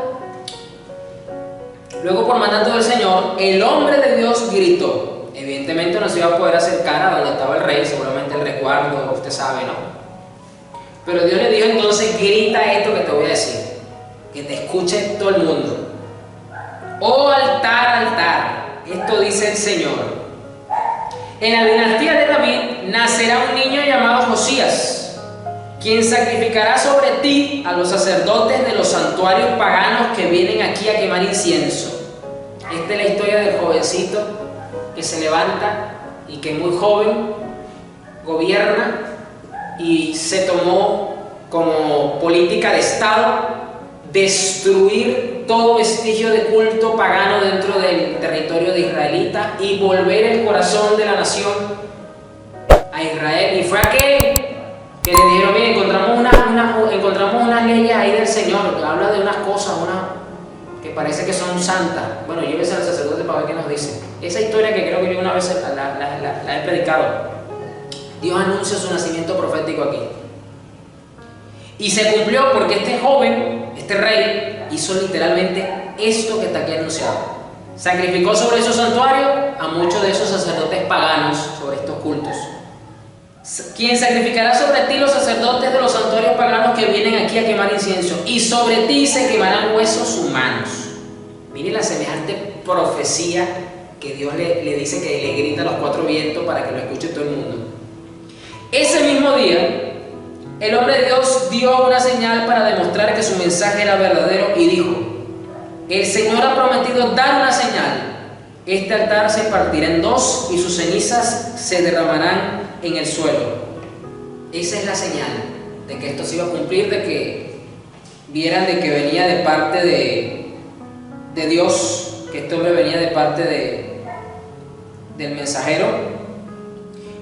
del Señor, el hombre de Dios gritó. Evidentemente no se iba a poder acercar a donde estaba el rey, seguramente el resguardo, usted sabe, ¿no? Pero Dios le dijo entonces, grita esto que te voy a decir, que te escuche todo el mundo. Oh altar, altar, esto dice el Señor. En la dinastía de David nacerá un niño llamado Josías, quien sacrificará sobre ti a los sacerdotes de los santuarios paganos que vienen aquí a quemar incienso. Esta es la historia del jovencito que se levanta y que muy joven gobierna y se tomó como política de Estado destruir todo vestigio de culto pagano dentro del territorio de israelita y volver el corazón de la nación a Israel. Y fue aquel que le dijeron, mire, encontramos unas leyes ahí del Señor que habla de unas cosas, que parece que son santas. Bueno, llévese al sacerdote para ver qué nos dice. Esa historia que creo que yo una vez la he predicado. Dios anuncia su nacimiento profético aquí. Y se cumplió porque este joven, este rey, hizo literalmente esto que está aquí anunciado. Sacrificó sobre esos santuarios a muchos de esos sacerdotes paganos sobre estos cultos. Quien sacrificará sobre ti los sacerdotes de los santuarios paganos que vienen aquí a quemar incienso, y sobre ti se quemarán huesos humanos. Mire la semejante profecía que Dios le dice, que le grita a los cuatro vientos para que lo escuche todo el mundo. Ese mismo día, el hombre de Dios dio una señal para demostrar que su mensaje era verdadero y dijo: el Señor ha prometido dar una señal. Este altar se partirá en dos y sus cenizas se derramarán en el suelo. Esa es la señal de que esto se iba a cumplir, de que vieran de que venía de parte de Dios, que este hombre venía de parte del mensajero.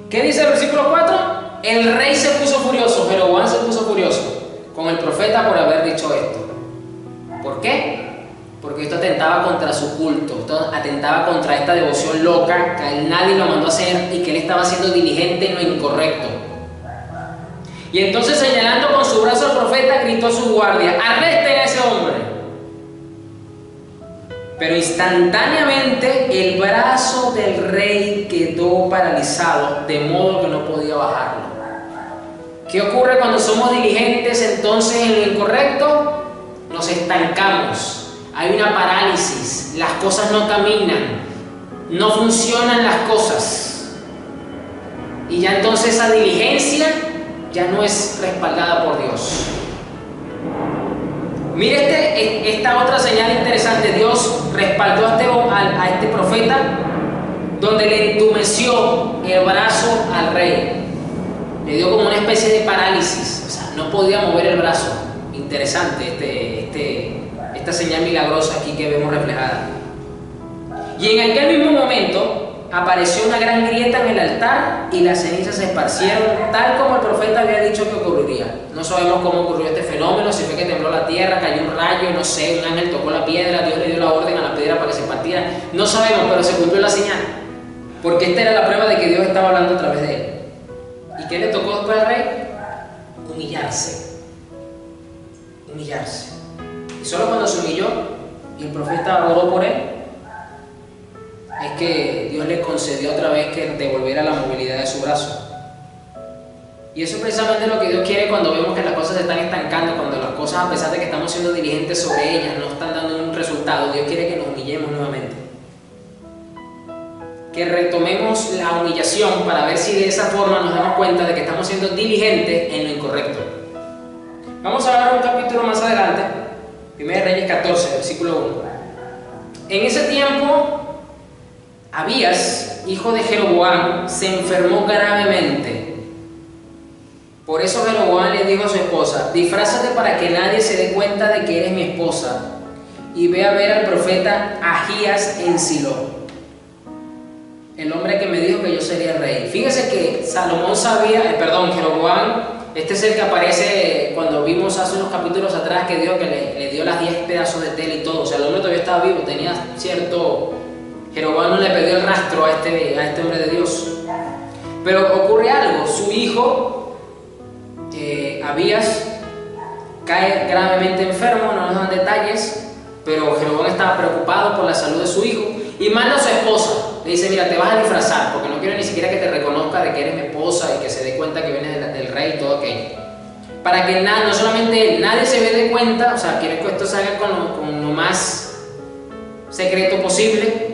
¿Qué dice el versículo 4? El rey se puso furioso, Jeroboam se puso furioso con el profeta por haber dicho esto. ¿Por qué? Porque esto atentaba contra su culto, esto atentaba contra esta devoción loca que a él nadie lo mandó a hacer y que él estaba siendo diligente en lo incorrecto. Y entonces, señalando con su brazo al profeta, gritó a su guardia: arresten a ese hombre. Pero instantáneamente el brazo del rey quedó paralizado, de modo que no podía bajarlo. ¿Qué ocurre cuando somos diligentes entonces en lo incorrecto? Nos estancamos. Hay una parálisis, las cosas no caminan, no funcionan las cosas. Y ya entonces esa diligencia ya no es respaldada por Dios. Mire esta otra señal interesante. Dios respaldó a este profeta, donde le entumeció el brazo al rey. Le dio como una especie de parálisis, o sea, no podía mover el brazo. Interesante esta señal milagrosa aquí que vemos reflejada. Y en aquel mismo momento apareció una gran grieta en el altar y las cenizas se esparcieron, tal como el profeta había dicho que ocurriría. No sabemos cómo ocurrió este fenómeno, si fue que tembló la tierra, cayó un rayo, no sé, un ángel tocó la piedra, Dios le dio la orden a la piedra para que se partiera. No sabemos, pero se cumplió la señal, porque esta era la prueba de que Dios estaba hablando a través de él. ¿Y qué le tocó después al rey? Humillarse. Y solo cuando se humilló y el profeta oró por él, es que Dios le concedió otra vez que devolviera la movilidad de su brazo. Y eso es precisamente lo que Dios quiere cuando vemos que las cosas se están estancando, cuando las cosas, a pesar de que estamos siendo diligentes sobre ellas, no están dando un resultado. Dios quiere que nos humillemos nuevamente, que retomemos la humillación para ver si de esa forma nos damos cuenta de que estamos siendo diligentes en lo incorrecto. Vamos a ver un capítulo más adelante, 1 Reyes 14, versículo 1. En ese tiempo, Abías, hijo de Jeroboam, se enfermó gravemente. Por eso Jeroboam le dijo a su esposa: disfrázate para que nadie se dé cuenta de que eres mi esposa, y ve a ver al profeta Ahías en Silo, el hombre que me dijo que yo sería rey. Fíjese que Jeroboam, este es el que aparece cuando vimos hace unos capítulos atrás que Dios le dio las 10 pedazos de tela y todo. O sea, el hombre todavía estaba vivo, tenía cierto... Jeroboam no le perdió el rastro a este hombre de Dios. Pero ocurre algo, su hijo, Abías, cae gravemente enfermo, no nos dan detalles, pero Jeroboam estaba preocupado por la salud de su hijo y manda a su esposa. Le dice: mira, te vas a disfrazar porque no quiero ni siquiera que te reconozca de que eres mi esposa y que se dé cuenta que vienes del rey y todo aquello. Para que no solamente nadie se dé cuenta, o sea, quiero que esto se haga con lo más secreto posible.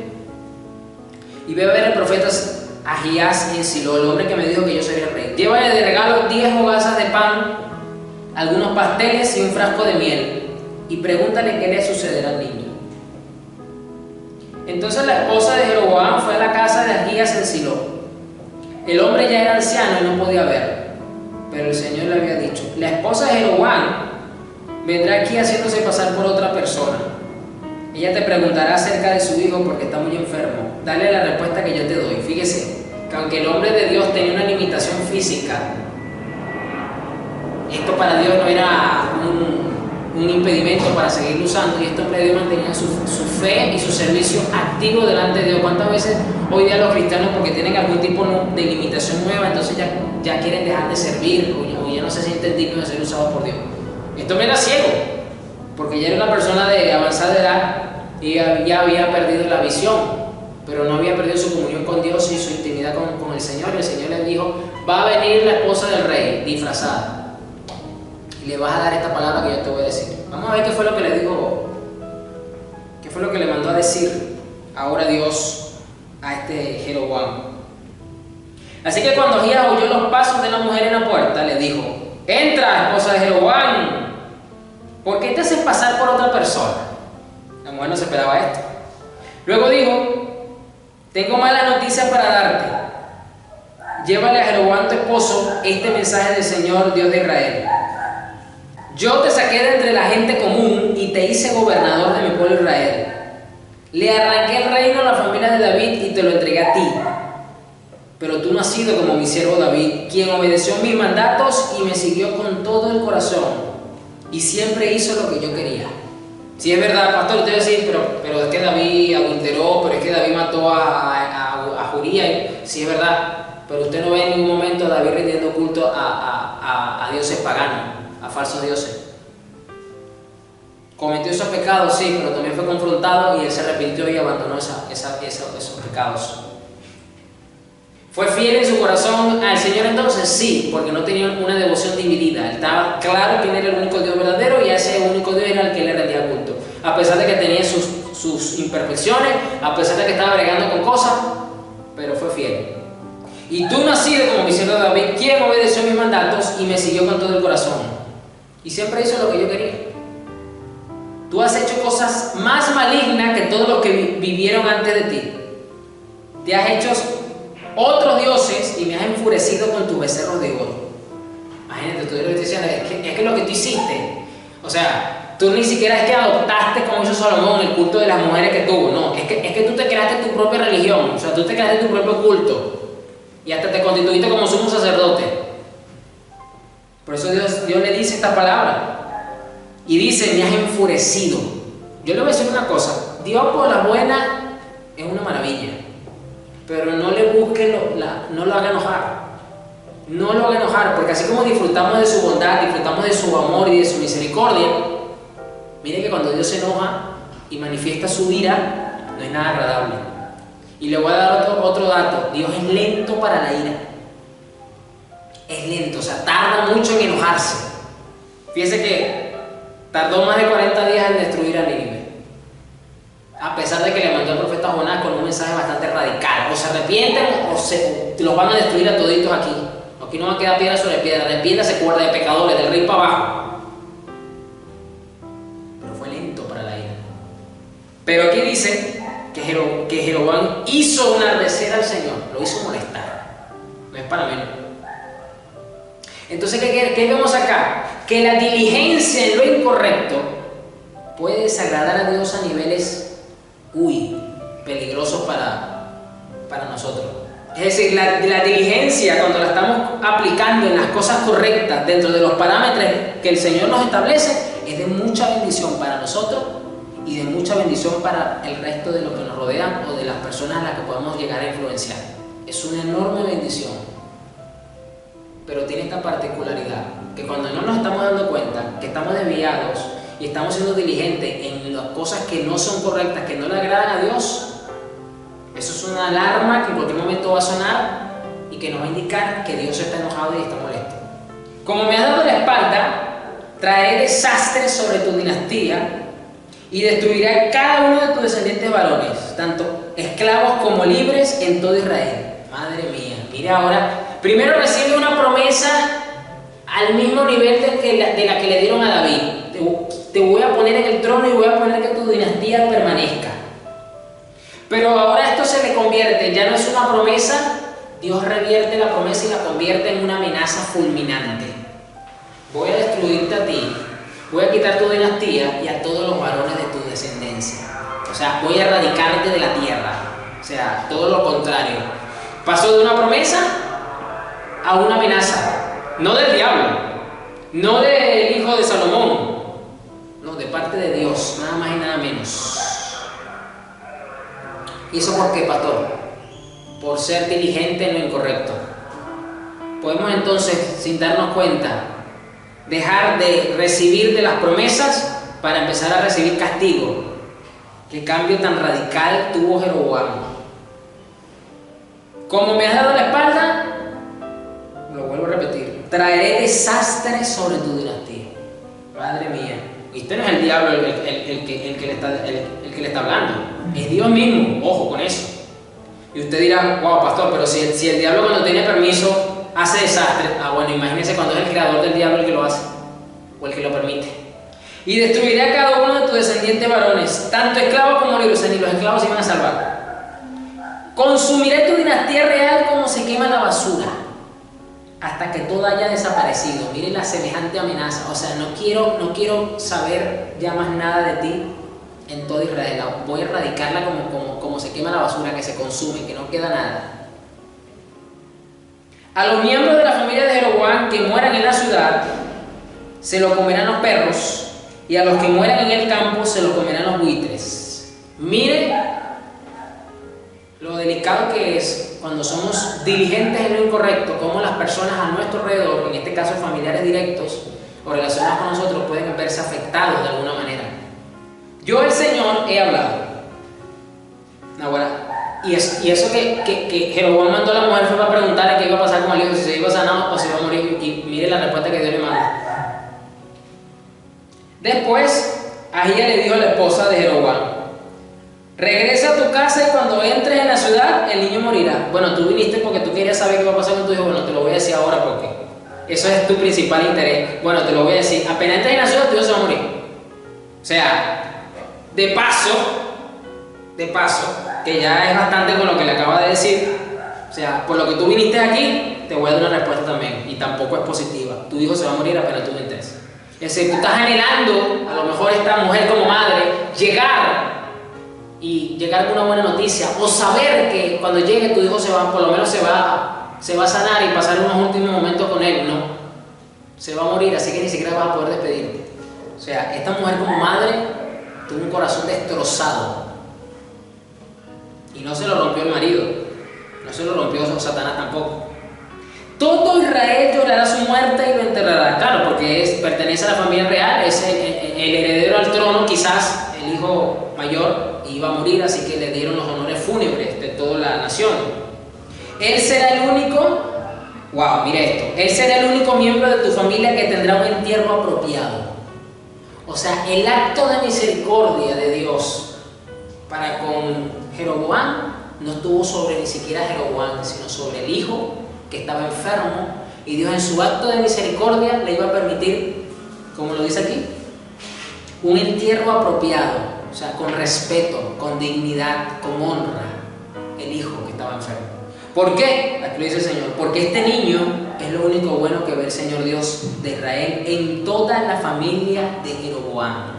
Y ve a ver al profeta Ahías en Silo, el hombre que me dijo que yo sería el rey. Llévale de regalo 10 hogazas de pan, algunos pasteles y un frasco de miel, y pregúntale qué le sucederá al niño. Entonces la esposa de Jeroboam fue a la casa de Ahías en Silo. El hombre ya era anciano y no podía ver, pero el Señor le había dicho: la esposa de Jeroboam vendrá aquí haciéndose pasar por otra persona. Ella te preguntará acerca de su hijo porque está muy enfermo. Dale la respuesta que yo te doy. Fíjese que aunque el hombre de Dios tenía una limitación física, esto para Dios no era un impedimento para seguirlo usando, y este hombre de Dios mantenía su fe y su servicio activo delante de Dios. ¿Cuántas veces hoy día los cristianos, porque tienen algún tipo de limitación nueva, entonces ya quieren dejar de servir o ya no se sienten dignos de ser usados por Dios? Este hombre era ciego, porque ya era una persona de avanzada edad y ya había perdido la visión, pero no había perdido su comunión con Dios y su intimidad con el Señor. Y el Señor le dijo: va a venir la esposa del rey disfrazada y le vas a dar esta palabra que yo te voy a decir. Vamos a ver qué fue lo que le dijo, qué fue lo que le mandó a decir ahora Dios a este Jeroboam. Así que cuando Ahías oyó los pasos de la mujer en la puerta, le dijo: entra, esposa de Jeroboam, ¿por qué te haces pasar por otra persona? La mujer no se esperaba esto. Luego dijo: tengo malas noticias para darte. Llévale a Jeroboam tu esposo este mensaje del Señor Dios de Israel. Yo te saqué de entre la gente común y te hice gobernador de mi pueblo Israel. Le arranqué el reino a la familia de David y te lo entregué a ti. Pero tú no has sido como mi siervo David, quien obedeció mis mandatos y me siguió con todo el corazón y siempre hizo lo que yo quería. Si es verdad, pastor, usted va a decir, pero es que David adulteró, pero es que David mató a Uría. Sí, es verdad, pero usted no ve en ningún momento a David rindiendo culto a dioses paganos, a falsos dioses. Cometió esos pecados, sí, pero también fue confrontado y él se arrepintió y abandonó esos pecados. ¿Fue fiel en su corazón al Señor entonces? Sí, porque no tenía una devoción dividida. Él estaba claro quién era el único Dios verdadero y a ese único Dios era el que le rendía culto. A pesar de que tenía sus imperfecciones, a pesar de que estaba bregando con cosas, pero fue fiel. Y tú no has sido como mi siervo David, quien obedeció mis mandatos y me siguió con todo el corazón. Y siempre hizo lo que yo quería. Tú has hecho cosas más malignas que todos los que vivieron antes de ti. Te has hecho otros dioses y me has enfurecido con tus becerros de oro. Imagínate, tú le dices, es que lo que tú hiciste, o sea, tú ni siquiera es que adoptaste, como hizo Salomón, el culto de las mujeres que tuvo, no, es que tú te creaste tu propia religión, o sea, tú te creaste tu propio culto y hasta te constituiste como sumo sacerdote. Por eso Dios le dice esta palabra y dice: me has enfurecido. Yo le voy a decir una cosa: Dios por la buena es una maravilla, pero no le busque, no lo haga enojar. No lo haga enojar, porque así como disfrutamos de su bondad, disfrutamos de su amor y de su misericordia, mire que cuando Dios se enoja y manifiesta su ira, no es nada agradable. Y le voy a dar otro dato: Dios es lento para la ira. Es lento, o sea, tarda mucho en enojarse. Fíjese que tardó más de 40 días en destruir a Nínive, a pesar de que le mandó al profeta Jonás con un mensaje bastante radical: o se arrepienten o los van a destruir a toditos aquí. Aquí no va a quedar piedra sobre piedra. Arrepiéntase, cuerda de pecadores, del rey para abajo. Pero fue lento para la ira. Pero aquí dice que Jeroboam hizo enardecer al Señor, lo hizo molestar. No es para menos. Entonces, ¿qué vemos acá? Que la diligencia en lo incorrecto puede desagradar a Dios a niveles peligrosos para nosotros. Es decir, la diligencia, cuando la estamos aplicando en las cosas correctas, dentro de los parámetros que el Señor nos establece, es de mucha bendición para nosotros y de mucha bendición para el resto de los que nos rodean o de las personas a las que podemos llegar a influenciar. Es una enorme bendición, pero tiene esta particularidad, que cuando no nos estamos dando cuenta que estamos desviados y estamos siendo diligentes en las cosas que no son correctas, que no le agradan a Dios, eso es una alarma que en cualquier momento va a sonar y que nos va a indicar que Dios está enojado y está molesto. Como me has dado la espalda, traeré desastre sobre tu dinastía y destruiré a cada uno de tus descendientes varones, tanto esclavos como libres, en todo Israel. Madre mía, mira ahora, primero recibe una promesa al mismo nivel de la que le dieron a David. Te voy a poner en el trono y voy a poner que tu dinastía permanezca. Pero ahora esto se le convierte, ya no es una promesa, Dios revierte la promesa y la convierte en una amenaza fulminante. Voy a destruirte a ti, voy a quitar tu dinastía y a todos los varones de tu descendencia. O sea, voy a erradicarte de la tierra. O sea, todo lo contrario. Pasó de una promesa a una amenaza. No del diablo, no del hijo de Salomón, de parte de Dios, nada más y nada menos. ¿Y eso por qué, pastor? Por ser diligente en lo incorrecto. Podemos entonces, sin darnos cuenta, dejar de recibir de las promesas para empezar a recibir castigo. ¿Qué cambio tan radical tuvo Jeroboam? Como me has dado la espalda, lo vuelvo a repetir, traeré desastre sobre tu dinastía. Madre mía. Y usted no es el diablo el que le está hablando, es Dios mismo, ojo con eso. Y usted dirá, wow, pastor, pero si el diablo cuando tiene permiso hace desastre, bueno, imagínese cuando es el creador del diablo el que lo hace, o el que lo permite. Y destruiré a cada uno de tus descendientes varones, tanto esclavos como libres, ni los esclavos se iban a salvar. Consumiré tu dinastía real como se quema la basura, hasta que todo haya desaparecido. Miren la semejante amenaza. O sea, no quiero saber ya más nada de ti en todo Israel. Voy a erradicarla como se quema la basura, que se consume, que no queda nada. A los miembros de la familia de Jeroboam que mueran en la ciudad, se lo comerán los perros, y a los que mueran en el campo, se lo comerán los buitres. Miren lo delicado que es cuando somos diligentes en lo incorrecto, como las personas a nuestro alrededor, en este caso familiares directos o relacionados con nosotros, pueden verse afectados de alguna manera. Yo, el Señor, he hablado. Y eso que Jeroboam mandó a la mujer fue para preguntarle qué iba a pasar con el hijo, si se iba a sanar o si iba a morir. Y mire la respuesta que Dios le manda. Después, Ahía le dijo a la esposa de Jeroboam: regresa a tu casa y cuando entres en la ciudad, el niño morirá. Bueno, tú viniste porque tú querías saber qué va a pasar con tu hijo. Bueno, te lo voy a decir ahora porque eso es tu principal interés. Bueno, te lo voy a decir. Apenas entres en la ciudad, tu hijo se va a morir. O sea, de paso, que ya es bastante con lo que le acaba de decir. O sea, por lo que tú viniste aquí, te voy a dar una respuesta también. Y tampoco es positiva. Tu hijo se va a morir apenas tú entres. Es decir, tú estás anhelando, a lo mejor esta mujer como madre, llegar con una buena noticia, o saber que cuando llegue tu hijo por lo menos se va a sanar y pasar unos últimos momentos con él. No, se va a morir, así que ni siquiera vas a poder despedirte. O sea, esta mujer como madre tuvo un corazón destrozado, y no se lo rompió el marido, no se lo rompió Satanás tampoco. Todo Israel llorará su muerte y lo enterrará. Claro, porque pertenece a la familia real, es el heredero al trono, quizás el hijo mayor iba a morir, así que le dieron los honores fúnebres de toda la nación. Él será el único, wow, mira esto, él será el único miembro de tu familia que tendrá un entierro apropiado. O sea, el acto de misericordia de Dios para con Jeroboam no estuvo sobre ni siquiera Jeroboam, sino sobre el hijo que estaba enfermo, y Dios en su acto de misericordia le iba a permitir, como lo dice aquí, un entierro apropiado, o sea, con respeto, con dignidad, con honra, el hijo que estaba enfermo. ¿Por qué? Aquí lo dice el Señor, porque este niño es lo único bueno que ve el Señor Dios de Israel en toda la familia de Jeroboam.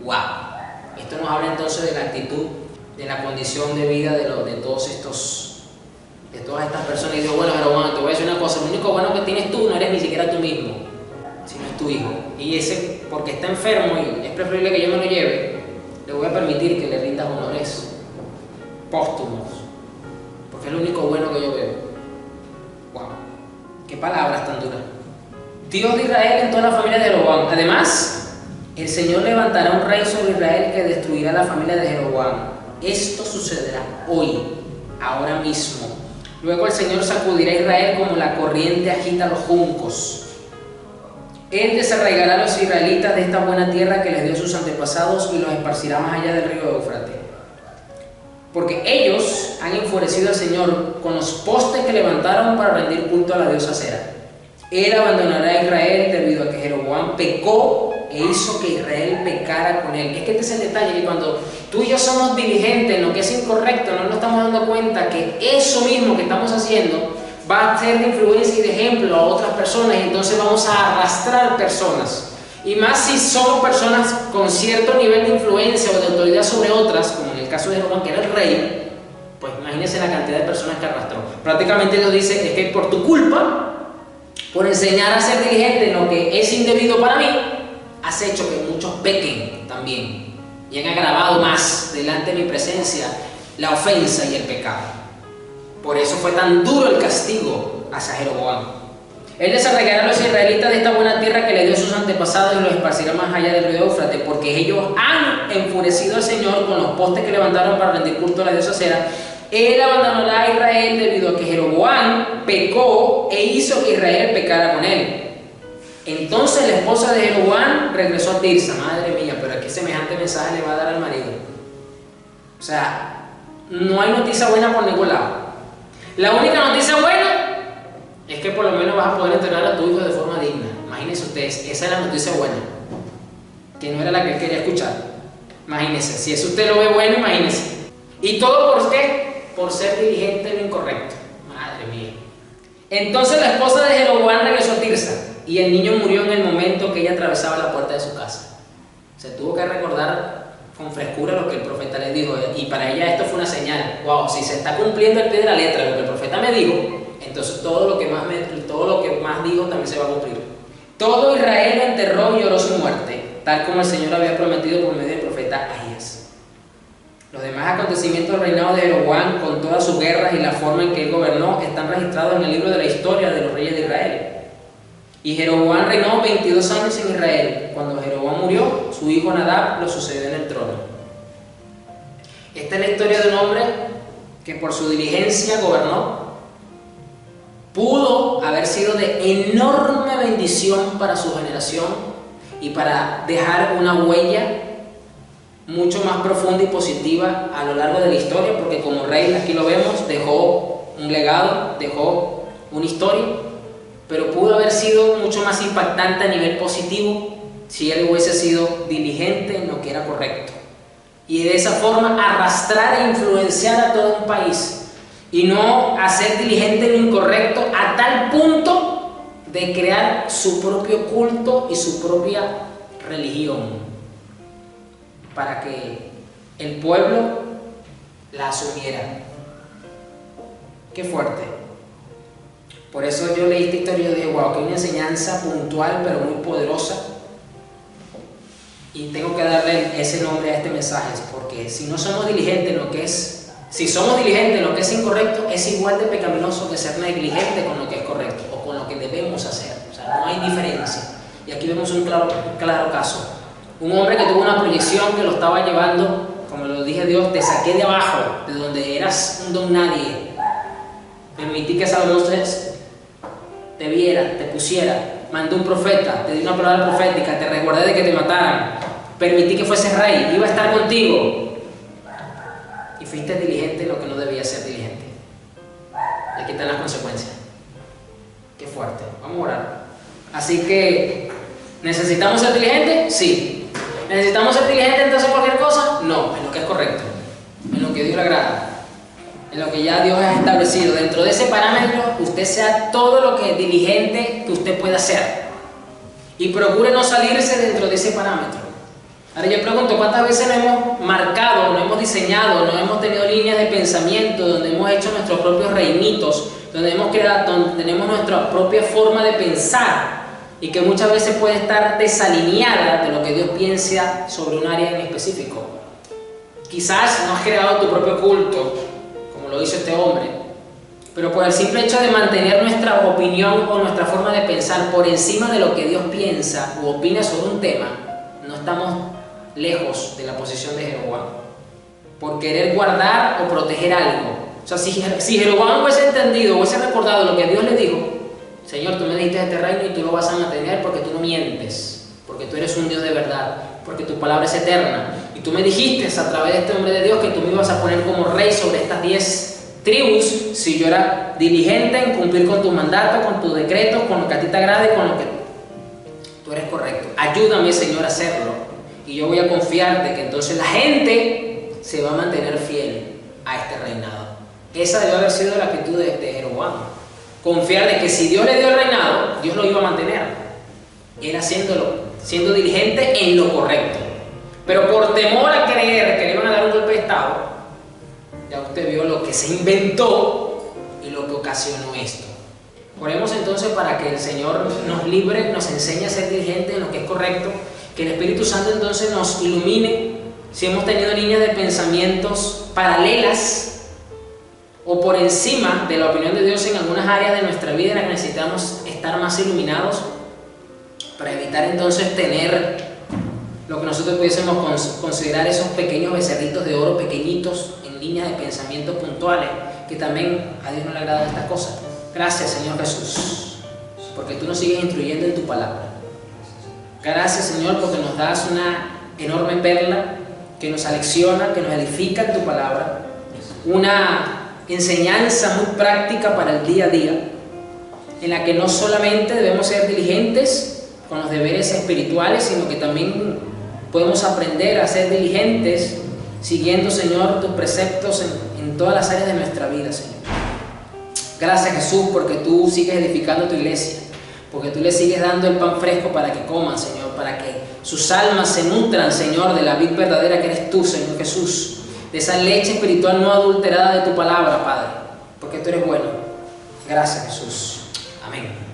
¡Wow! Esto nos habla entonces de la actitud, de la condición de vida de todas estas personas. Y digo, bueno, Jeroboam, te voy a decir una cosa, lo único bueno que tienes tú no eres ni siquiera tú mismo, sino es tu hijo. Y ese, porque está enfermo y es preferible que yo me lo lleve, le voy a permitir que le rindas honores póstumos, porque es lo único bueno que yo veo. Wow, qué palabras tan duras. Dios de Israel en toda la familia de Jeroboam. Además, el Señor levantará un rey sobre Israel que destruirá la familia de Jeroboam. Esto sucederá hoy, ahora mismo. Luego el Señor sacudirá a Israel como la corriente agita los juncos. Él desarraigará a los israelitas de esta buena tierra que les dio a sus antepasados y los esparcirá más allá del río Éufrates. Porque ellos han enfurecido al Señor con los postes que levantaron para rendir culto a la diosa Acera. Él abandonará a Israel debido a que Jeroboam pecó e hizo que Israel pecara con él. Es que este es el detalle, que cuando tú y yo somos diligentes en lo que es incorrecto, no nos estamos dando cuenta que eso mismo que estamos haciendo va a ser de influencia y de ejemplo a otras personas, y entonces vamos a arrastrar personas. Y más si somos personas con cierto nivel de influencia o de autoridad sobre otras, como en el caso de Jeroboam, que era el rey, pues imagínense la cantidad de personas que arrastró. Prácticamente Dios dice, es que por tu culpa, por enseñar a ser diligente en lo que es indebido para mí, has hecho que muchos pequen también y han agravado más delante de mi presencia la ofensa y el pecado. Por eso fue tan duro el castigo hacia Jeroboam. Él desarraigará a los israelitas de esta buena tierra que le dio a sus antepasados y los esparcirá más allá del río Éufrates, porque ellos han enfurecido al Señor con los postes que levantaron para rendir culto a la diosa Acera. Él abandonará a Israel debido a que Jeroboam pecó e hizo que Israel pecara con él. Entonces la esposa de Jeroboam regresó a Tirsa. Madre mía, pero aquí semejante mensaje le va a dar al marido. O sea, no hay noticia buena por ningún lado. La única noticia buena es que por lo menos vas a poder entregar a tu hijo de forma digna. Imagínense ustedes, esa es la noticia buena, que no era la que él quería escuchar. Imagínense, si eso usted lo ve bueno, imagínense. ¿Y todo por qué? Por ser diligente en lo incorrecto. Madre mía. Entonces la esposa de Jeroboam regresó a Tirsa y el niño murió en el momento que ella atravesaba la puerta de su casa. Se tuvo que recordar con frescura lo que el profeta le dijo, y para ella esto fue una señal. Wow, si se está cumpliendo al pie de la letra lo que el profeta me dijo, entonces todo lo que más digo también se va a cumplir. Todo Israel lo enterró y lloró su muerte, tal como el Señor había prometido por medio del profeta Ahías. Los demás acontecimientos del reinado de Jeroboam, con todas sus guerras y la forma en que él gobernó, están registrados en el libro de la historia de los reyes de Israel. Y Jeroboam reinó 22 años en Israel. Cuando Jeroboam murió, su hijo Nadab lo sucedió en el trono. Esta es la historia de un hombre que por su diligencia gobernó. Pudo haber sido de enorme bendición para su generación y para dejar una huella mucho más profunda y positiva a lo largo de la historia, porque como rey, aquí lo vemos, dejó un legado, dejó una historia, pero pudo haber sido mucho más impactante a nivel positivo si él hubiese sido diligente en lo que era correcto y de esa forma arrastrar e influenciar a todo un país, y no hacer diligente en lo incorrecto a tal punto de crear su propio culto y su propia religión para que el pueblo la asumiera. Qué fuerte. Por eso yo leí esta historia y dije, wow, que una enseñanza puntual pero muy poderosa, y tengo que darle ese nombre a este mensaje, porque si no somos diligentes en lo que es, si somos diligentes en lo que es incorrecto, es igual de pecaminoso que ser negligente con lo que es correcto o con lo que debemos hacer. O sea, no hay diferencia. Y aquí vemos un claro caso. Un hombre que tuvo una proyección que lo estaba llevando, como lo dije, Dios, te saqué de abajo, de donde eras un don nadie. Permití que Salomón te viera, te pusiera, mandé un profeta, te di una palabra profética, te resguardé de que te mataran, permití que fueses rey, iba a estar contigo. Y fuiste diligente en lo que no debía ser diligente. Y aquí están las consecuencias. Qué fuerte. Vamos a orar. Así que, ¿necesitamos ser diligentes? Sí. ¿Necesitamos ser diligentes entonces en cualquier cosa? No, en lo que es correcto, en lo que Dios le agrada, en lo que ya Dios ha establecido. Dentro de ese parámetro, usted sea todo lo que diligente que usted pueda hacer. Y procure no salirse dentro de ese parámetro. Ahora yo pregunto, ¿cuántas veces nos hemos marcado, nos hemos diseñado, nos hemos tenido líneas de pensamiento donde hemos hecho nuestros propios reinitos, donde hemos creado, donde tenemos nuestra propia forma de pensar y que muchas veces puede estar desalineada de lo que Dios piensa sobre un área en específico? Quizás no has creado tu propio culto, como lo hizo este hombre, pero por el simple hecho de mantener nuestra opinión o nuestra forma de pensar por encima de lo que Dios piensa u opina sobre un tema, no estamos lejos de la posición de Jeroboam, por querer guardar o proteger algo. O sea, si Jeroboam hubiese entendido, hubiese recordado lo que Dios le dijo, Señor, tú me diste este reino y tú lo vas a mantener porque tú no mientes, porque tú eres un Dios de verdad, porque tu palabra es eterna, y tú me dijiste a través de este hombre de Dios que tú me ibas a poner como rey sobre estas 10 tribus si yo era diligente en cumplir con tu mandato, con tus decretos, con lo que a ti te agrade, con lo que tú eres correcto. Ayúdame, Señor, a hacerlo. Y yo voy a confiar de que entonces la gente se va a mantener fiel a este reinado. Esa debe haber sido la actitud de Jeroboam. Confiar de que si Dios le dio el reinado, Dios lo iba a mantener. Era siendo diligente en lo correcto. Pero por temor a creer que le iban a dar un golpe de estado, ya usted vio lo que se inventó y lo que ocasionó esto. Oremos entonces para que el Señor nos libre, nos enseñe a ser diligentes en lo que es correcto Que el Espíritu Santo entonces nos ilumine si hemos tenido líneas de pensamientos paralelas o por encima de la opinión de Dios en algunas áreas de nuestra vida en las que necesitamos estar más iluminados, para evitar entonces tener lo que nosotros pudiésemos considerar esos pequeños becerritos de oro pequeñitos en líneas de pensamientos puntuales, que también a Dios no le agrada esta cosa. Gracias, Señor Jesús, porque tú nos sigues instruyendo en tu palabra. Gracias, Señor, porque nos das una enorme perla que nos alecciona, que nos edifica en tu palabra, una enseñanza muy práctica para el día a día, en la que no solamente debemos ser diligentes con los deberes espirituales, sino que también podemos aprender a ser diligentes siguiendo, Señor, tus preceptos en todas las áreas de nuestra vida, Señor. Gracias, Jesús, porque tú sigues edificando tu iglesia, porque tú le sigues dando el pan fresco para que coman, Señor, para que sus almas se nutran, Señor, de la vid verdadera que eres tú, Señor Jesús, de esa leche espiritual no adulterada de tu palabra, Padre, porque tú eres bueno. Gracias, Jesús. Amén.